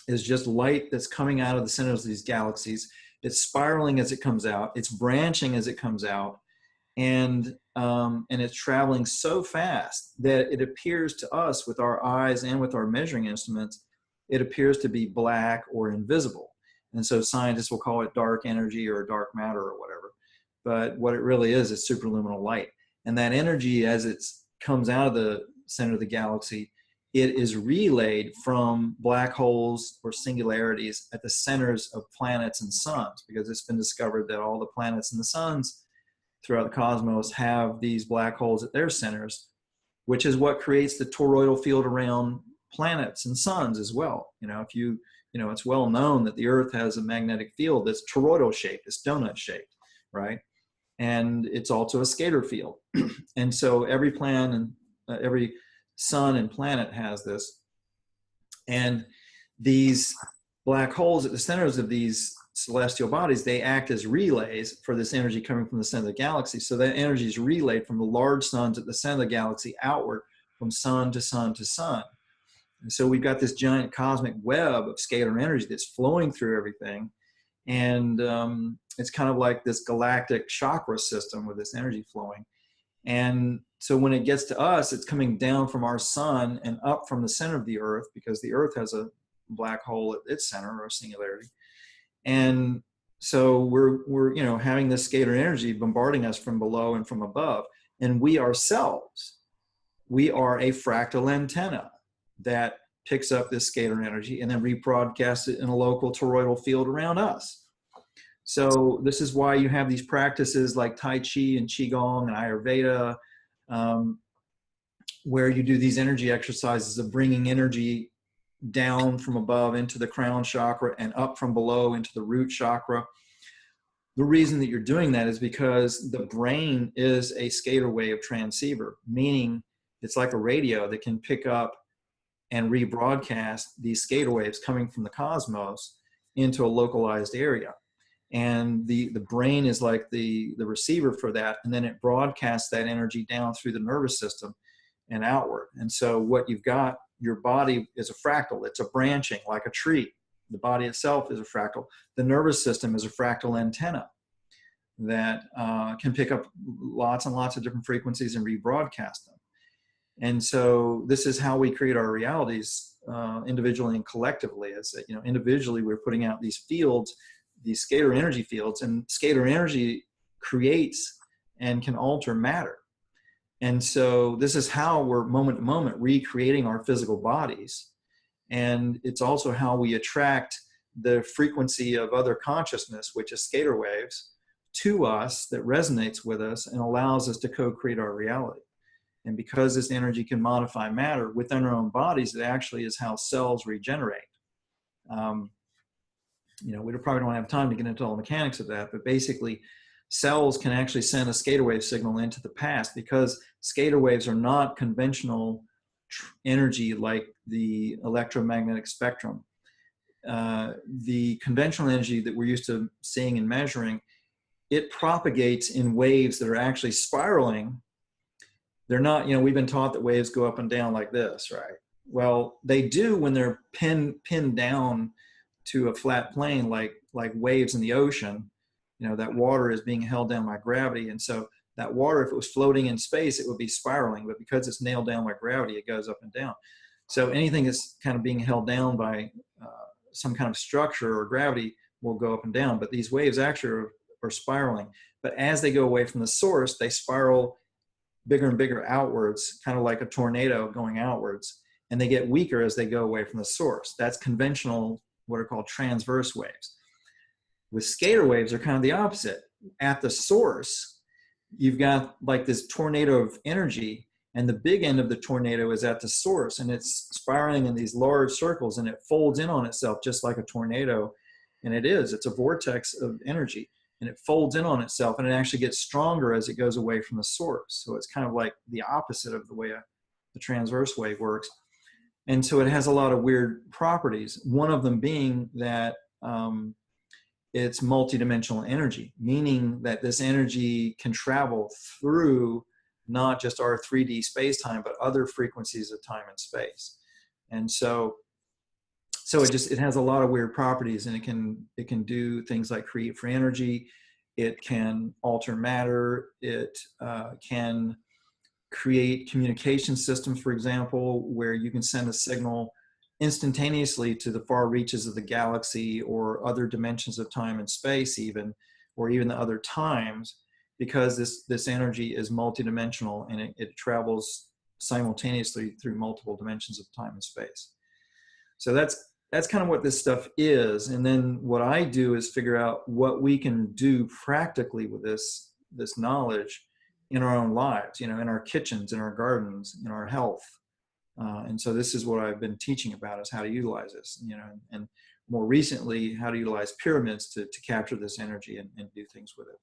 is just light that's coming out of the centers of these galaxies. It's spiraling as it comes out. It's branching as it comes out. And it's traveling so fast that it appears to us, with our eyes and with our measuring instruments, it appears to be black or invisible. And so scientists will call it dark energy or dark matter or whatever. But what it really is superluminal light. And that energy, as it comes out of the center of the galaxy, it is relayed from black holes or singularities at the centers of planets and suns, because it's been discovered that all the planets and the suns throughout the cosmos have these black holes at their centers, which is what creates the toroidal field around planets and suns as well. It's well known that the Earth has a magnetic field that's toroidal shaped, it's donut shaped, right? And it's also a scalar field. And so every planet and every sun and planet has this. And these black holes at the centers of these celestial bodies, they act as relays for this energy coming from the center of the galaxy. So that energy is relayed from the large suns at the center of the galaxy outward, from sun to sun to sun. And so we've got this giant cosmic web of scalar energy that's flowing through everything. And it's kind of like this galactic chakra system with this energy flowing. And so when it gets to us, it's coming down from our sun and up from the center of the Earth, because the Earth has a black hole at its center, or a singularity. And so we're having this scalar energy bombarding us from below and from above. And we ourselves, we are a fractal antenna that picks up this scalar energy and then rebroadcasts it in a local toroidal field around us. So this is why you have these practices like Tai Chi and Qigong and Ayurveda, where you do these energy exercises of bringing energy down from above into the crown chakra and up from below into the root chakra. The reason that you're doing that is because the brain is a scalar wave transceiver, meaning it's like a radio that can pick up and rebroadcast these scalar waves coming from the cosmos into a localized area. And the brain is like the receiver for that, and then it broadcasts that energy down through the nervous system and outward. And so what you've got, your body is a fractal. It's a branching like a tree. The body itself is a fractal. The nervous system is a fractal antenna that can pick up lots and lots of different frequencies and rebroadcast them. And so this is how we create our realities individually and collectively. As individually, we're putting out these fields, these scalar energy fields, and scalar energy creates and can alter matter. And so this is how we're moment to moment recreating our physical bodies. And it's also how we attract the frequency of other consciousness, which is scalar waves, to us, that resonates with us and allows us to co-create our reality. And because this energy can modify matter within our own bodies, it actually is how cells regenerate. We probably don't have time to get into all the mechanics of that, but basically cells can actually send a scalar wave signal into the past, because scalar waves are not conventional energy like the electromagnetic spectrum. The conventional energy that we're used to seeing and measuring, it propagates in waves that are actually spiraling. They're not, we've been taught that waves go up and down like this, right? Well, they do when they're pinned down to a flat plane, like waves in the ocean. That water is being held down by gravity. And so that water, if it was floating in space, it would be spiraling. But because it's nailed down by gravity, it goes up and down. So anything that's kind of being held down by some kind of structure or gravity will go up and down. But these waves actually are spiraling. But as they go away from the source, they spiral bigger and bigger outwards, kind of like a tornado going outwards. And they get weaker as they go away from the source. That's conventional, what are called transverse waves. With scalar waves, they're kind of the opposite. At the source, you've got like this tornado of energy, and the big end of the tornado is at the source, and it's spiraling in these large circles, and it folds in on itself just like a tornado. And it's a vortex of energy, and it folds in on itself, and it actually gets stronger as it goes away from the source. So it's kind of like the opposite of the way the transverse wave works. And so it has a lot of weird properties, one of them being that it's multidimensional energy, meaning that this energy can travel through not just our 3D space-time, but other frequencies of time and space. And so it has a lot of weird properties, and it can do things like create free energy. It can alter matter. It can create communication systems, for example, where you can send a signal instantaneously to the far reaches of the galaxy or other dimensions of time and space, or even the other times, because this energy is multidimensional, and it travels simultaneously through multiple dimensions of time and space. So that's kind of what this stuff is. And then what I do is figure out what we can do practically with this knowledge in our own lives, in our kitchens, in our gardens, in our health. And so this is what I've been teaching about, is how to utilize this, and more recently, how to utilize pyramids to capture this energy and do things with it.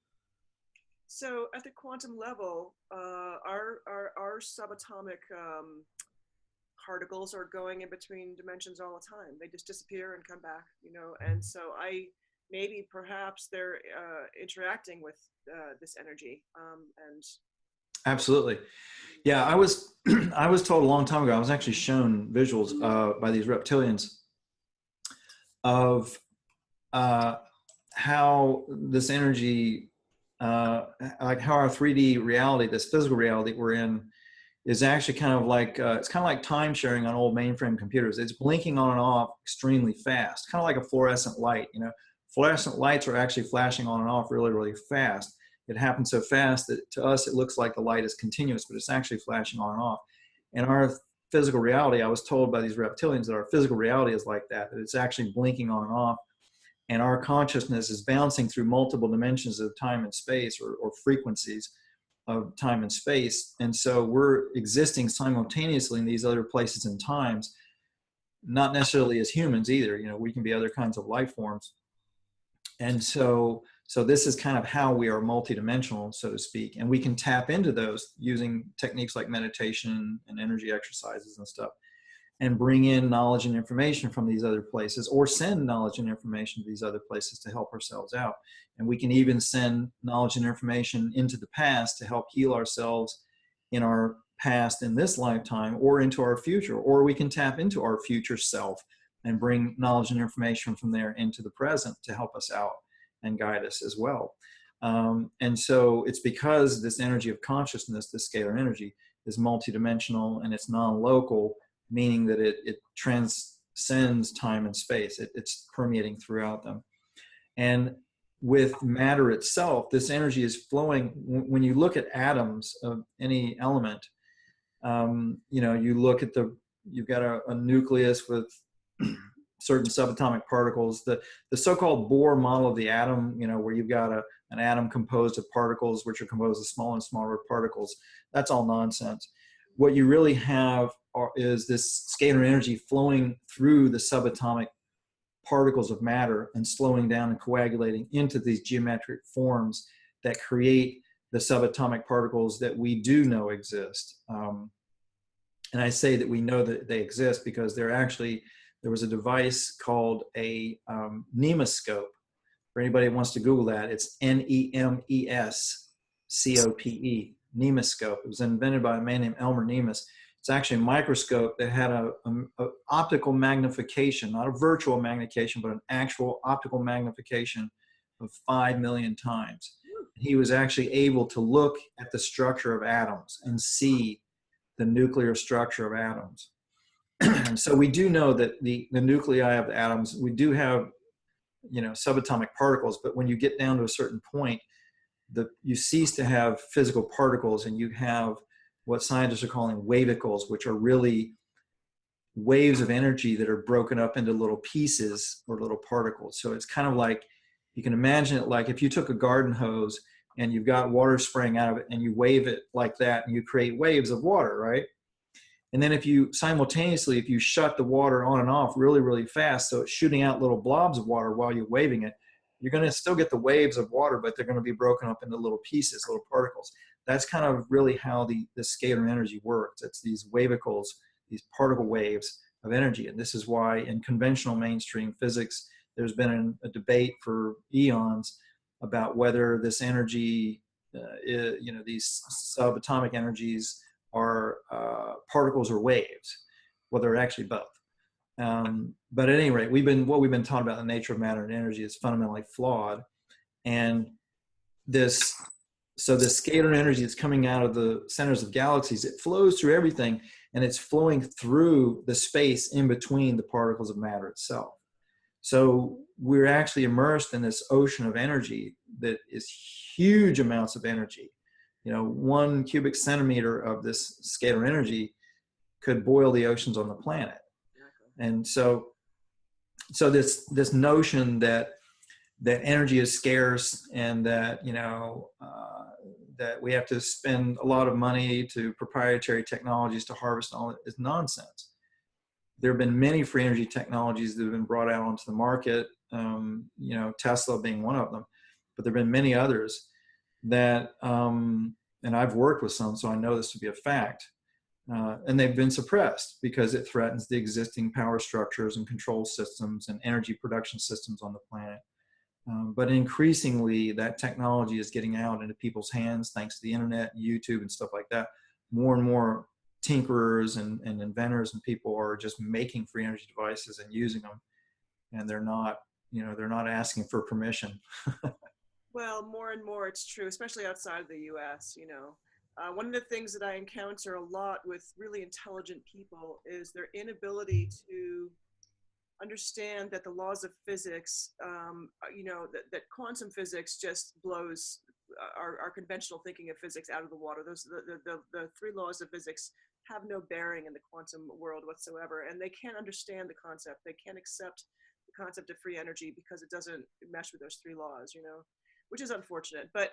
So at the quantum level, our subatomic particles are going in between dimensions all the time. They just disappear and come back, and so perhaps they're interacting with this energy. And absolutely. Yeah, I was told a long time ago, I was actually shown visuals by these reptilians of how this energy, like how our 3D reality, this physical reality we're in, is actually kind of like, it's kind of like time sharing on old mainframe computers. It's blinking on and off extremely fast, kind of like a fluorescent light. Fluorescent lights are actually flashing on and off really, really fast. It happens so fast that to us, it looks like the light is continuous, but it's actually flashing on and off. And our physical reality, I was told by these reptilians that our physical reality is like that it's actually blinking on and off. And our consciousness is bouncing through multiple dimensions of time and space, or frequencies of time and space. And so we're existing simultaneously in these other places and times, not necessarily as humans either. We can be other kinds of life forms. And so this is kind of how we are multidimensional, so to speak. And we can tap into those using techniques like meditation and energy exercises and stuff, and bring in knowledge and information from these other places, or send knowledge and information to these other places to help ourselves out. And we can even send knowledge and information into the past to help heal ourselves in our past in this lifetime, or into our future. Or we can tap into our future self and bring knowledge and information from there into the present to help us out and guide us as well. And so it's because this energy of consciousness, this scalar energy, is multidimensional and it's non-local, meaning that it transcends time and space. It's permeating throughout them. And with matter itself, this energy is flowing. When you look at atoms of any element, you look at you've got a nucleus with certain subatomic particles. The so-called Bohr model of the atom, where you've got an atom composed of particles, which are composed of smaller and smaller particles, that's all nonsense. What you really have is this scalar energy flowing through the subatomic particles of matter and slowing down and coagulating into these geometric forms that create the subatomic particles that we do know exist. And I say that we know that they exist because there was a device called a nemoscope. For anybody who wants to Google that, it's Nemescope, nemoscope. It was invented by a man named Elmer Nemes. It's actually a microscope that had a optical magnification, not a virtual magnification, but an actual optical magnification of 5 million times. He was actually able to look at the structure of atoms and see the nuclear structure of atoms. So we do know that the nuclei of the atoms, we do have, subatomic particles, but when you get down to a certain point, you cease to have physical particles and you have what scientists are calling wavicles, which are really waves of energy that are broken up into little pieces or little particles. So it's kind of like, you can imagine it like if you took a garden hose and you've got water spraying out of it and you wave it like that and you create waves of water, right? And then if you shut the water on and off really, really fast, so it's shooting out little blobs of water while you're waving it, you're going to still get the waves of water, but they're going to be broken up into little pieces, little particles. That's kind of really how the scalar energy works. It's these wavicles, these particle waves of energy. And this is why in conventional mainstream physics, there's been a debate for eons about whether this energy, these subatomic energies are particles or waves. Well, they're actually both. But at any rate, what we've been taught about the nature of matter and energy is fundamentally flawed. And this scalar energy that's coming out of the centers of galaxies, it flows through everything, and it's flowing through the space in between the particles of matter itself. So we're actually immersed in this ocean of energy that is huge amounts of energy. 1 cubic centimeter of this scalar energy could boil the oceans on the planet. And so this notion that energy is scarce and that that we have to spend a lot of money to proprietary technologies to harvest all it is nonsense. There have been many free energy technologies that have been brought out onto the market. Tesla being one of them, but there have been many others that, and I've worked with some, so I know this to be a fact. And they've been suppressed because it threatens the existing power structures and control systems and energy production systems on the planet. But increasingly, that technology is getting out into people's hands thanks to the internet, and YouTube, and stuff like that. More and more tinkerers and inventors and people are just making free energy devices and using them, and they're not asking for permission. Well, more and more it's true, especially outside of the U.S. One of the things that I encounter a lot with really intelligent people is their inability to understand that the laws of physics, that quantum physics just blows our conventional thinking of physics out of the water. The 3 laws of physics have no bearing in the quantum world whatsoever, and they can't understand the concept. They can't accept the concept of free energy because it doesn't mesh with those 3 laws, which is unfortunate. But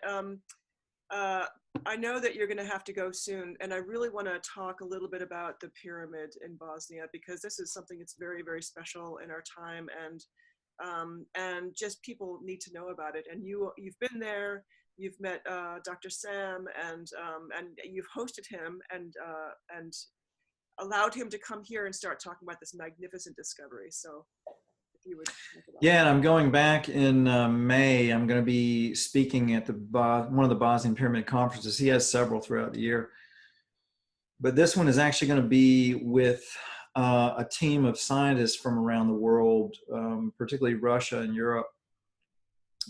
I know that you're going to have to go soon, and I really want to talk a little bit about the pyramid in Bosnia, because this is something that's very, very special in our time, and just people need to know about it. And you've been there, you've met Dr. Sam, and you've hosted him and allowed him to come here and start talking about this magnificent discovery. So you would talk about and I'm going back in May. I'm going to be speaking at one of the Bosnian Pyramid conferences. He has several throughout the year, but this one is actually going to be with a team of scientists from around the world, particularly Russia and Europe,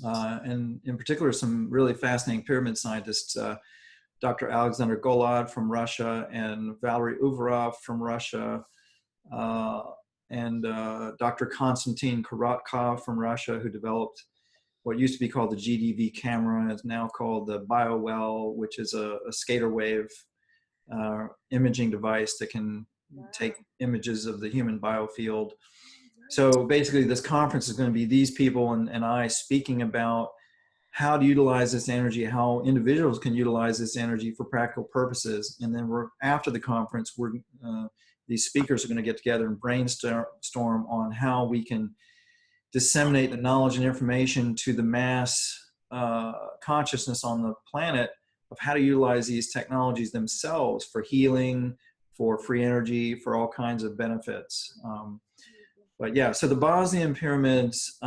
and in particular some really fascinating pyramid scientists, Dr. Alexander Golod from Russia and Valery Uvarov from Russia, and Dr. Konstantin Korotkov from Russia, who developed what used to be called the GDV camera, is now called the BioWell, which is a scalar wave imaging device that can take images of the human biofield. So basically this conference is going to be these people and I speaking about how to utilize this energy, how individuals can utilize this energy for practical purposes. And then after the conference, these speakers are going to get together and brainstorm on how we can disseminate the knowledge and information to the mass consciousness on the planet of how to utilize these technologies themselves for healing, for free energy, for all kinds of benefits. But yeah, so the Bosnian pyramids,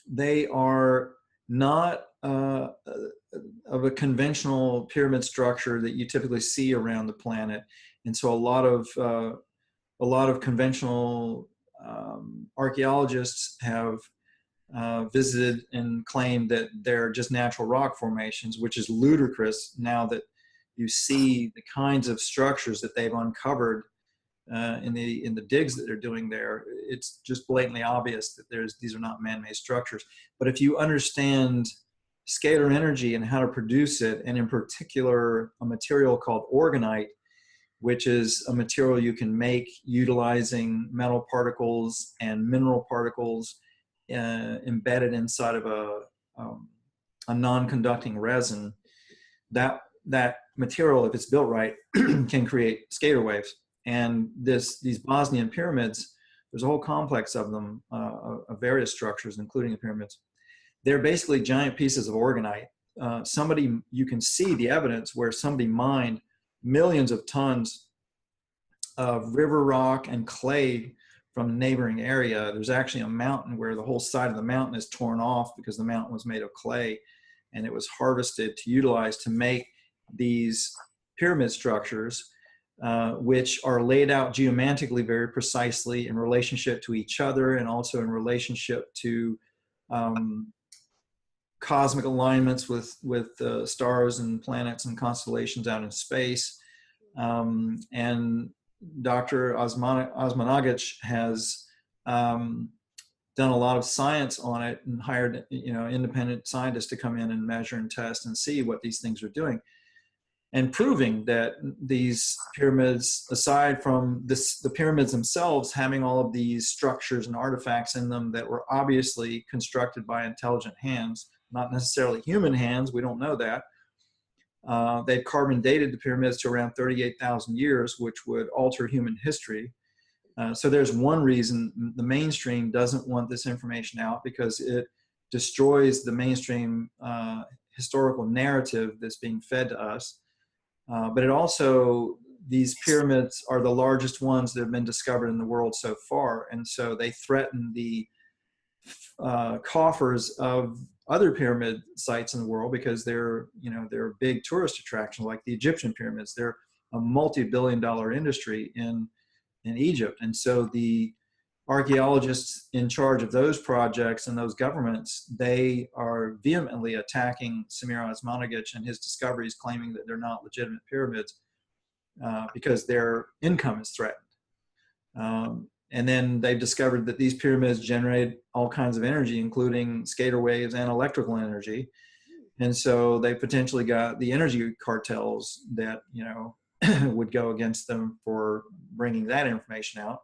they are not of a conventional pyramid structure that you typically see around the planet, and so a lot of conventional archaeologists have visited and claimed that they're just natural rock formations, which is ludicrous now that you see the kinds of structures that they've uncovered in the digs that they're doing there. It's just blatantly obvious that these are not man-made structures. But if you understand scalar energy and how to produce it, and in particular a material called orgonite, which is a material you can make utilizing metal particles and mineral particles embedded inside of a non-conducting resin, that material, if it's built right, can create scalar waves. And these Bosnian pyramids, there's a whole complex of them, of various structures, including the pyramids. They're basically giant pieces of orgonite. You can see the evidence where somebody mined millions of tons of river rock and clay from a neighboring area. There's actually a mountain where the whole side of the mountain is torn off because the mountain was made of clay, and it was harvested to utilize to make these pyramid structures, which are laid out geomantically very precisely in relationship to each other, and also in relationship to cosmic alignments with stars and planets and constellations out in space. And Dr. Osmanagic has done a lot of science on it and hired independent scientists to come in and measure and test and see what these things are doing, and proving that these pyramids, aside from the pyramids themselves having all of these structures and artifacts in them that were obviously constructed by intelligent hands, not necessarily human hands, we don't know that. They've carbon dated the pyramids to around 38,000 years, which would alter human history. So there's one reason the mainstream doesn't want this information out, because it destroys the mainstream historical narrative that's being fed to us. But it also, these pyramids are the largest ones that have been discovered in the world so far. And so they threaten the coffers of other pyramid sites in the world, because they're big tourist attractions, like the Egyptian pyramids. They're a multi-billion-dollar industry in Egypt. And so the archaeologists in charge of those projects and those governments, they are vehemently attacking Samir Osmanagic and his discoveries, claiming that they're not legitimate pyramids because their income is threatened. And then they've discovered that these pyramids generate all kinds of energy, including scalar waves and electrical energy. And so they potentially got the energy cartels that, would go against them for bringing that information out.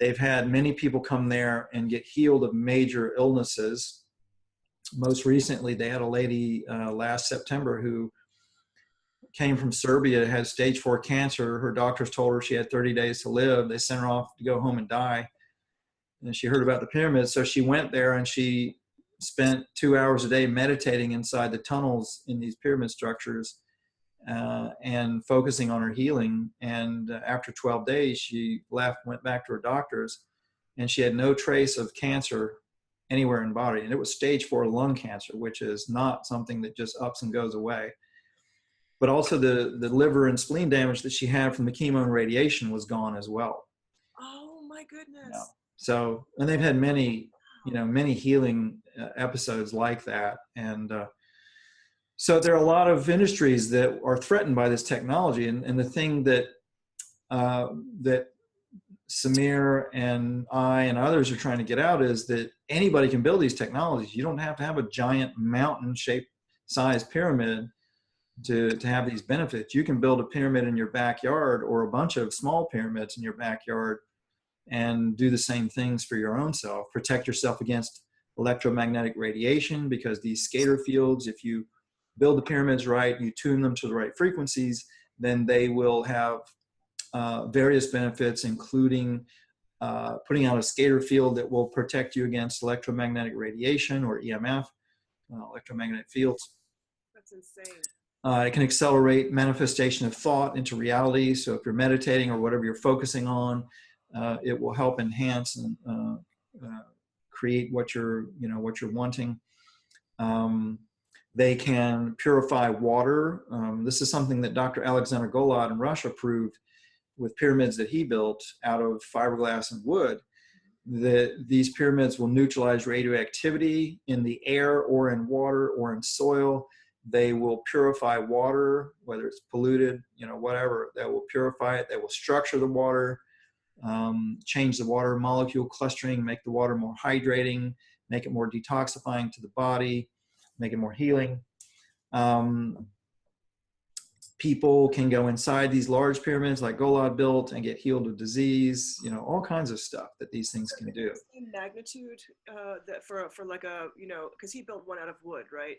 They've had many people come there and get healed of major illnesses. Most recently, they had a lady last September who came from Serbia, had stage 4 cancer. Her doctors told her she had 30 days to live. They sent her off to go home and die. And she heard about the pyramids. So she went there and she spent 2 hours a day meditating inside the tunnels in these pyramid structures and focusing on her healing. And after 12 days, she went back to her doctors, and she had no trace of cancer anywhere in the body. And it was stage 4 lung cancer, which is not something that just ups and goes away. But also the liver and spleen damage that she had from the chemo and radiation was gone as well. Oh my goodness. So, and they've had many healing episodes like that. And so there are a lot of industries that are threatened by this technology. And the thing that Samir and I and others are trying to get out is that anybody can build these technologies. You don't have to have a giant mountain-shaped size pyramid to have these benefits. You can build a pyramid in your backyard, or a bunch of small pyramids in your backyard, and do the same things for your own self. Protect yourself against electromagnetic radiation, because these scalar fields, if you build the pyramids right, you tune them to the right frequencies, then they will have various benefits, including putting out a scalar field that will protect you against electromagnetic radiation, or EMF. electromagnetic fields. That's insane. It can accelerate manifestation of thought into reality. So if you're meditating or whatever you're focusing on, it will help enhance and create what you're wanting. They can purify water. This is something that Dr. Alexander Golod in Russia proved with pyramids that he built out of fiberglass and wood, that these pyramids will neutralize radioactivity in the air or in water or in soil. They will purify water, whether it's polluted, whatever. They will purify it. They will structure the water, change the water molecule clustering, make the water more hydrating, make it more detoxifying to the body, make it more healing. People can go inside these large pyramids like Golod built and get healed of disease, all kinds of stuff that these things can do. Same magnitude that for like a, because he built one out of wood, right?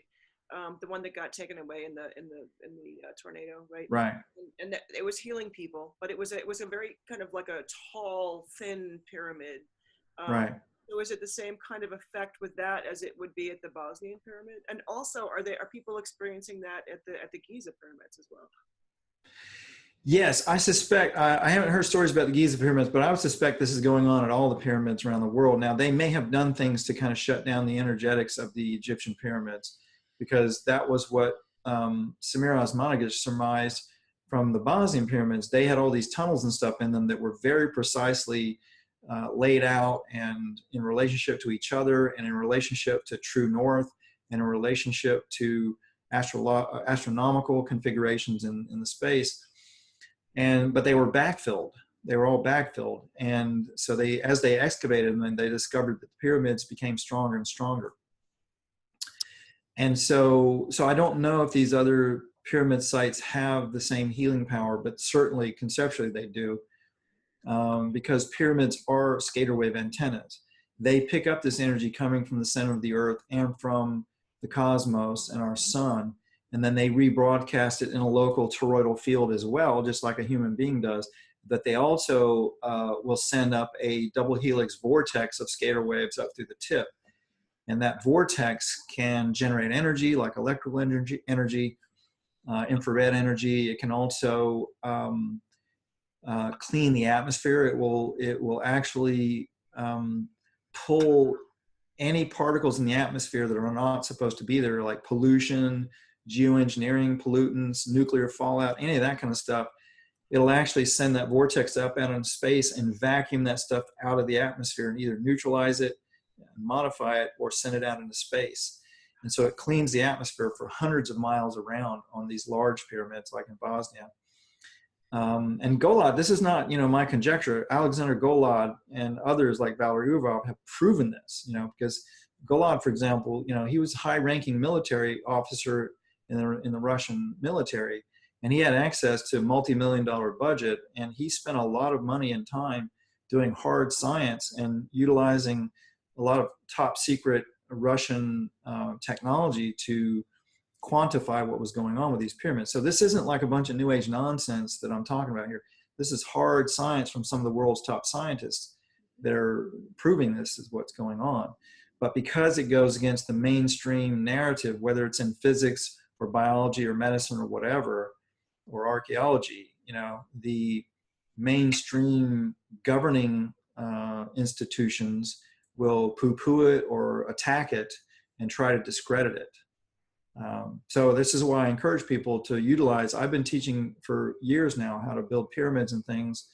The one that got taken away in the tornado, right? Right. And that, it was healing people, but it was a very kind of like a tall, thin pyramid. Right. So is it the same kind of effect with that as it would be at the Bosnian pyramid? And also, are people experiencing that at the Giza pyramids as well? Yes, I suspect, I haven't heard stories about the Giza pyramids, but I would suspect this is going on at all the pyramids around the world. Now, they may have done things to kind of shut down the energetics of the Egyptian pyramids, because that was what Samira Osmanagic surmised from the Bosnian pyramids. They had all these tunnels and stuff in them that were very precisely laid out and in relationship to each other and in relationship to true north and in relationship to astronomical configurations in the space. But they were backfilled. They were all backfilled. And so as they excavated them, they discovered that the pyramids became stronger and stronger. And so I don't know if these other pyramid sites have the same healing power, but certainly conceptually they do. Because pyramids are scalar wave antennas. They pick up this energy coming from the center of the earth and from the cosmos and our sun, and then they rebroadcast it in a local toroidal field as well, just like a human being does. But they also will send up a double helix vortex of scalar waves up through the tip. And that vortex can generate energy like electrical energy, infrared energy. It can also clean the atmosphere. It will actually pull any particles in the atmosphere that are not supposed to be there, like pollution, geoengineering, pollutants, nuclear fallout, any of that kind of stuff. It'll actually send that vortex up out into space and vacuum that stuff out of the atmosphere and either neutralize it, modify it, or send it out into space. And so it cleans the atmosphere for hundreds of miles around on these large pyramids like in Bosnia. And Golod, this is not, my conjecture. Alexander Golod and others like Valery Uvov have proven this, because Golod, for example, he was a high-ranking military officer in the Russian military, and he had access to a multi-million-dollar budget, and he spent a lot of money and time doing hard science and utilizing a lot of top-secret Russian technology to quantify what was going on with these pyramids. So this isn't like a bunch of new age nonsense that I'm talking about here. This is hard science from some of the world's top scientists that are proving this is what's going on. But because it goes against the mainstream narrative, whether it's in physics or biology or medicine or whatever, or archaeology, the mainstream governing institutions will poo-poo it or attack it and try to discredit it. So this is why I encourage people to utilize. I've been teaching for years now how to build pyramids and things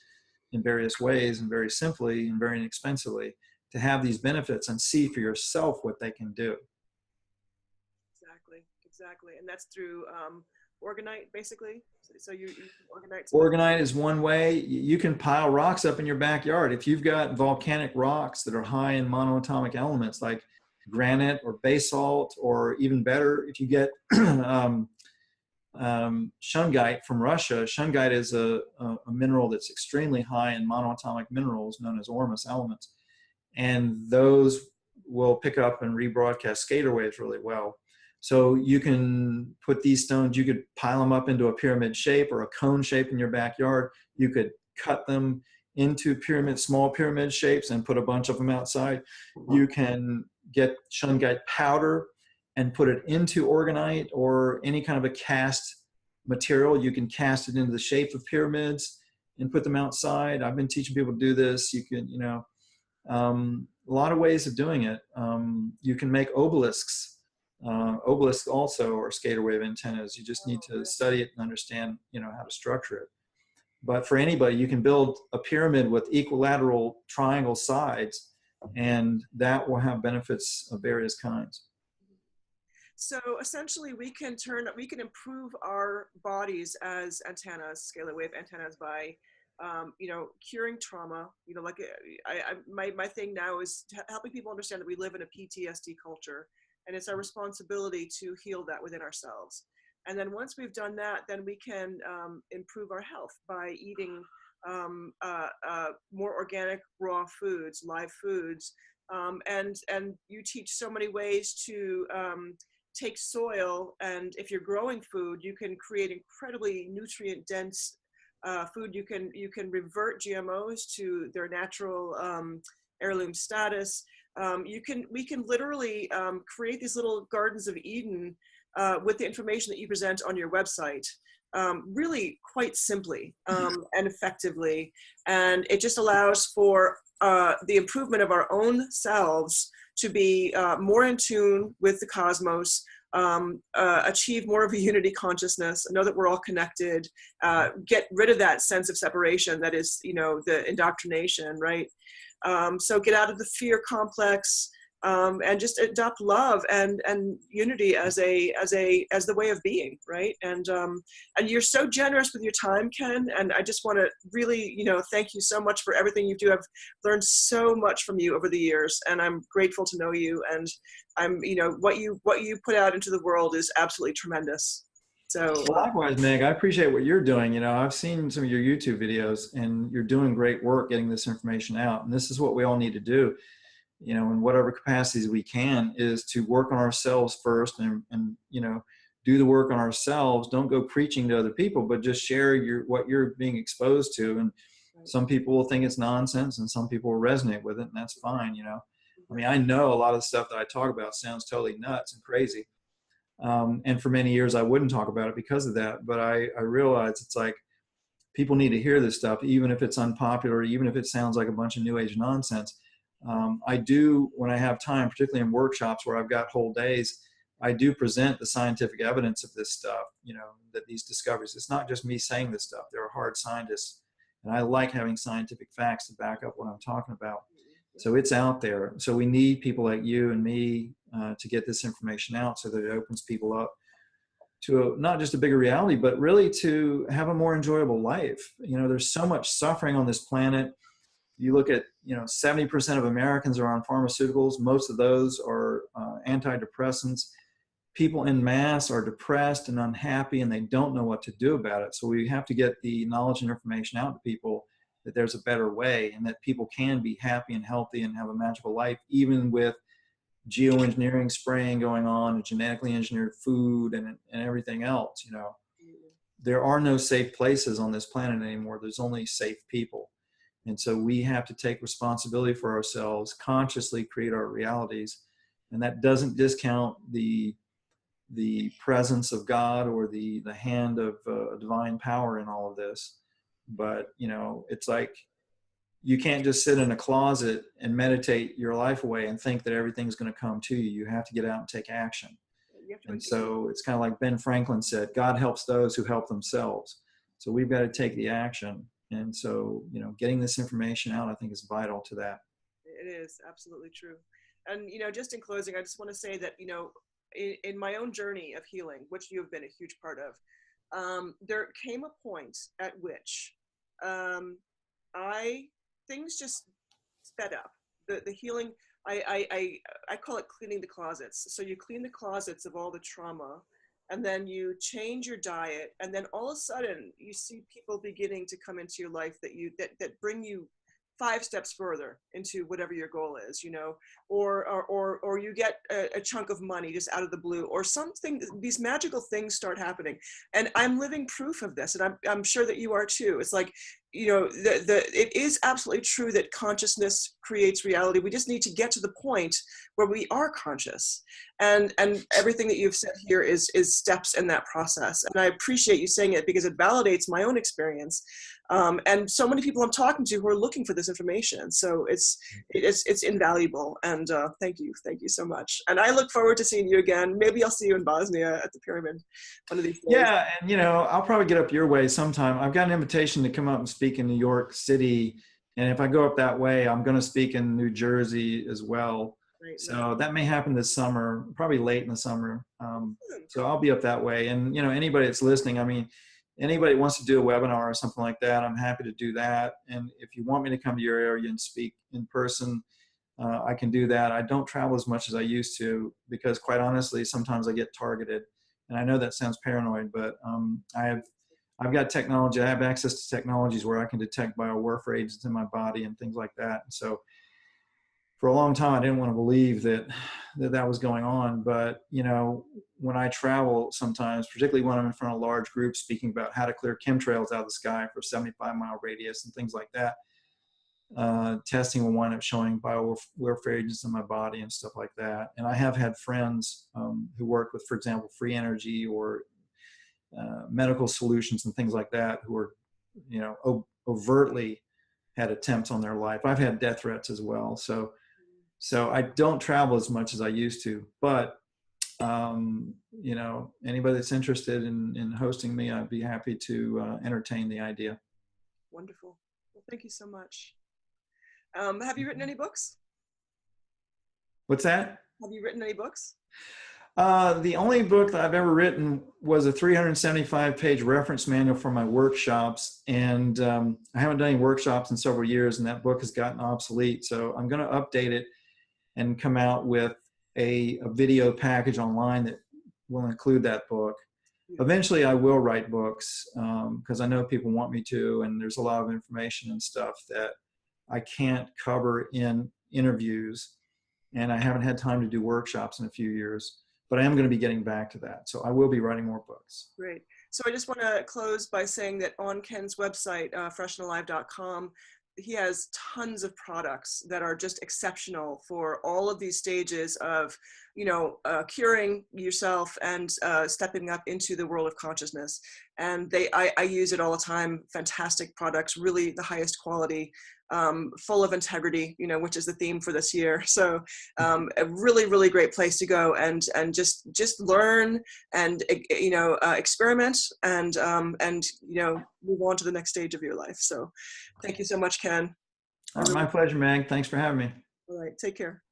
in various ways and very simply and very inexpensively to have these benefits and see for yourself what they can do. Exactly. And that's through Orgonite, basically. So you Orgonite. Orgonite is one way. You can pile rocks up in your backyard. If you've got volcanic rocks that are high in monoatomic elements like granite or basalt, or even better, if you get shungite from Russia. Shungite is a mineral that's extremely high in monoatomic minerals known as ormus elements. And those will pick up and rebroadcast scalar waves really well. So you can put these stones, you could pile them up into a pyramid shape or a cone shape in your backyard. You could cut them into small pyramid shapes and put a bunch of them outside. You can get shungite powder and put it into organite or any kind of a cast material. You can cast it into the shape of pyramids and put them outside. I've been teaching people to do this. You can, a lot of ways of doing it. You can make obelisks. Obelisks also are scalar wave antennas. You just need to study it and understand, how to structure it. But for anybody, you can build a pyramid with equilateral triangle sides, and that will have benefits of various kinds. So essentially, we can improve our bodies as antennas, scalar wave antennas, by curing trauma. Like my thing now is helping people understand that we live in a PTSD culture, and it's our responsibility to heal that within ourselves. And then once we've done that, then we can improve our health by eating more organic, raw foods, live foods, and you teach so many ways to take soil, and if you're growing food, you can create incredibly nutrient dense food. You can revert GMOs to their natural heirloom status. We can literally create these little gardens of Eden with the information that you present on your website, really quite simply and effectively. And it just allows for the improvement of our own selves to be more in tune with the cosmos, achieve more of a unity consciousness, know that we're all connected, get rid of that sense of separation that is, the indoctrination, right? So get out of the fear complex, and just adopt love and unity as the way of being, right? And you're so generous with your time, Ken, and I just want to really, thank you so much for everything you do. I've learned so much from you over the years, and I'm grateful to know you. And I'm, what you put out into the world is absolutely tremendous. So well, likewise, Meg, I appreciate what you're doing. I've seen some of your YouTube videos, and you're doing great work getting this information out. And this is what we all need to do, in whatever capacities we can, is to work on ourselves first and do the work on ourselves. Don't go preaching to other people, but just share what you're being exposed to. And some people will think it's nonsense, and some people will resonate with it, and that's fine. I mean, I know a lot of the stuff that I talk about sounds totally nuts and crazy. And for many years, I wouldn't talk about it because of that. But I realize it's like people need to hear this stuff, even if it's unpopular, even if it sounds like a bunch of new age nonsense. I do, when I have time, particularly in workshops where I've got whole days, I do present the scientific evidence of this stuff, that these discoveries. It's not just me saying this stuff. There are hard scientists, and I like having scientific facts to back up what I'm talking about. So it's out there. So we need people like you and me to get this information out so that it opens people up to not just a bigger reality, but really to have a more enjoyable life. There's so much suffering on this planet. You look at, 70% of Americans are on pharmaceuticals. Most of those are antidepressants. People en masse are depressed and unhappy, and they don't know what to do about it. So we have to get the knowledge and information out to people that there's a better way, and that people can be happy and healthy and have a magical life, even with geoengineering spraying going on, and genetically engineered food and everything else. There are no safe places on this planet anymore. There's only safe people. And so we have to take responsibility for ourselves, consciously create our realities. And that doesn't discount the presence of God or the hand of divine power in all of this. But, it's like you can't just sit in a closet and meditate your life away and think that everything's going to come to you. You have to get out and take action. And so it's kind of like Ben Franklin said, God helps those who help themselves. So we've got to take the action. And so, getting this information out, I think, is vital to that. It is absolutely true. And, just in closing, I just want to say that, in my own journey of healing, which you have been a huge part of, there came a point at which things just sped up. The healing, I call it cleaning the closets. So you clean the closets of all the trauma, and then you change your diet, and then all of a sudden you see people beginning to come into your life that bring you 5 steps further into whatever your goal is, or you get a chunk of money just out of the blue, or something. These magical things start happening, and I'm living proof of this, and I'm sure that you are too. It's like it is absolutely true that consciousness creates reality. We just need to get to the point where we are conscious, and everything that you've said here is steps in that process. And I appreciate you saying it, because it validates my own experience, and so many people I'm talking to who are looking for this information. So it's invaluable. And thank you so much. And I look forward to seeing you again. Maybe I'll see you in Bosnia at the pyramid one of these days. Yeah, and I'll probably get up your way sometime. I've got an invitation to come up and speak in New York City, and if I go up that way, I'm going to speak in New Jersey as well. Right, so that may happen this summer, probably late in the summer. So I'll be up that way. And anybody that's listening, I mean, anybody wants to do a webinar or something like that, I'm happy to do that. And if you want me to come to your area and speak in person, I can do that. I don't travel as much as I used to, because quite honestly, sometimes I get targeted. And I know that sounds paranoid, but I've got technology. I have access to technologies where I can detect biowarfare agents in my body and things like that. And so for a long time, I didn't want to believe that was going on. But, when I travel sometimes, particularly when I'm in front of large groups speaking about how to clear chemtrails out of the sky for a 75-mile radius and things like that, testing will wind up showing biowarfare agents in my body and stuff like that. And I have had friends who work with, for example, free energy or medical solutions and things like that, who are, overtly had attempts on their life. I've had death threats as well. So I don't travel as much as I used to, but anybody that's interested in hosting me, I'd be happy to entertain the idea. Wonderful. Well, thank you so much. Have you written any books? What's that? Have you written any books? The only book that I've ever written was a 375-page reference manual for my workshops. And I haven't done any workshops in several years, and that book has gotten obsolete. So I'm going to update it and come out with a video package online that will include that book. Eventually, I will write books because I know people want me to, and there's a lot of information and stuff that I can't cover in interviews, and I haven't had time to do workshops in a few years, but I am going to be getting back to that. So I will be writing more books. Great. So I just want to close by saying that on Ken's website, freshandalive.com, he has tons of products that are just exceptional for all of these stages of, curing yourself and stepping up into the world of consciousness. And I use it all the time. Fantastic products, really the highest quality, full of integrity, which is the theme for this year. So a really, really great place to go and just learn and, experiment and move on to the next stage of your life. So thank you so much, Ken. My pleasure, Meg. Thanks for having me. All right. Take care.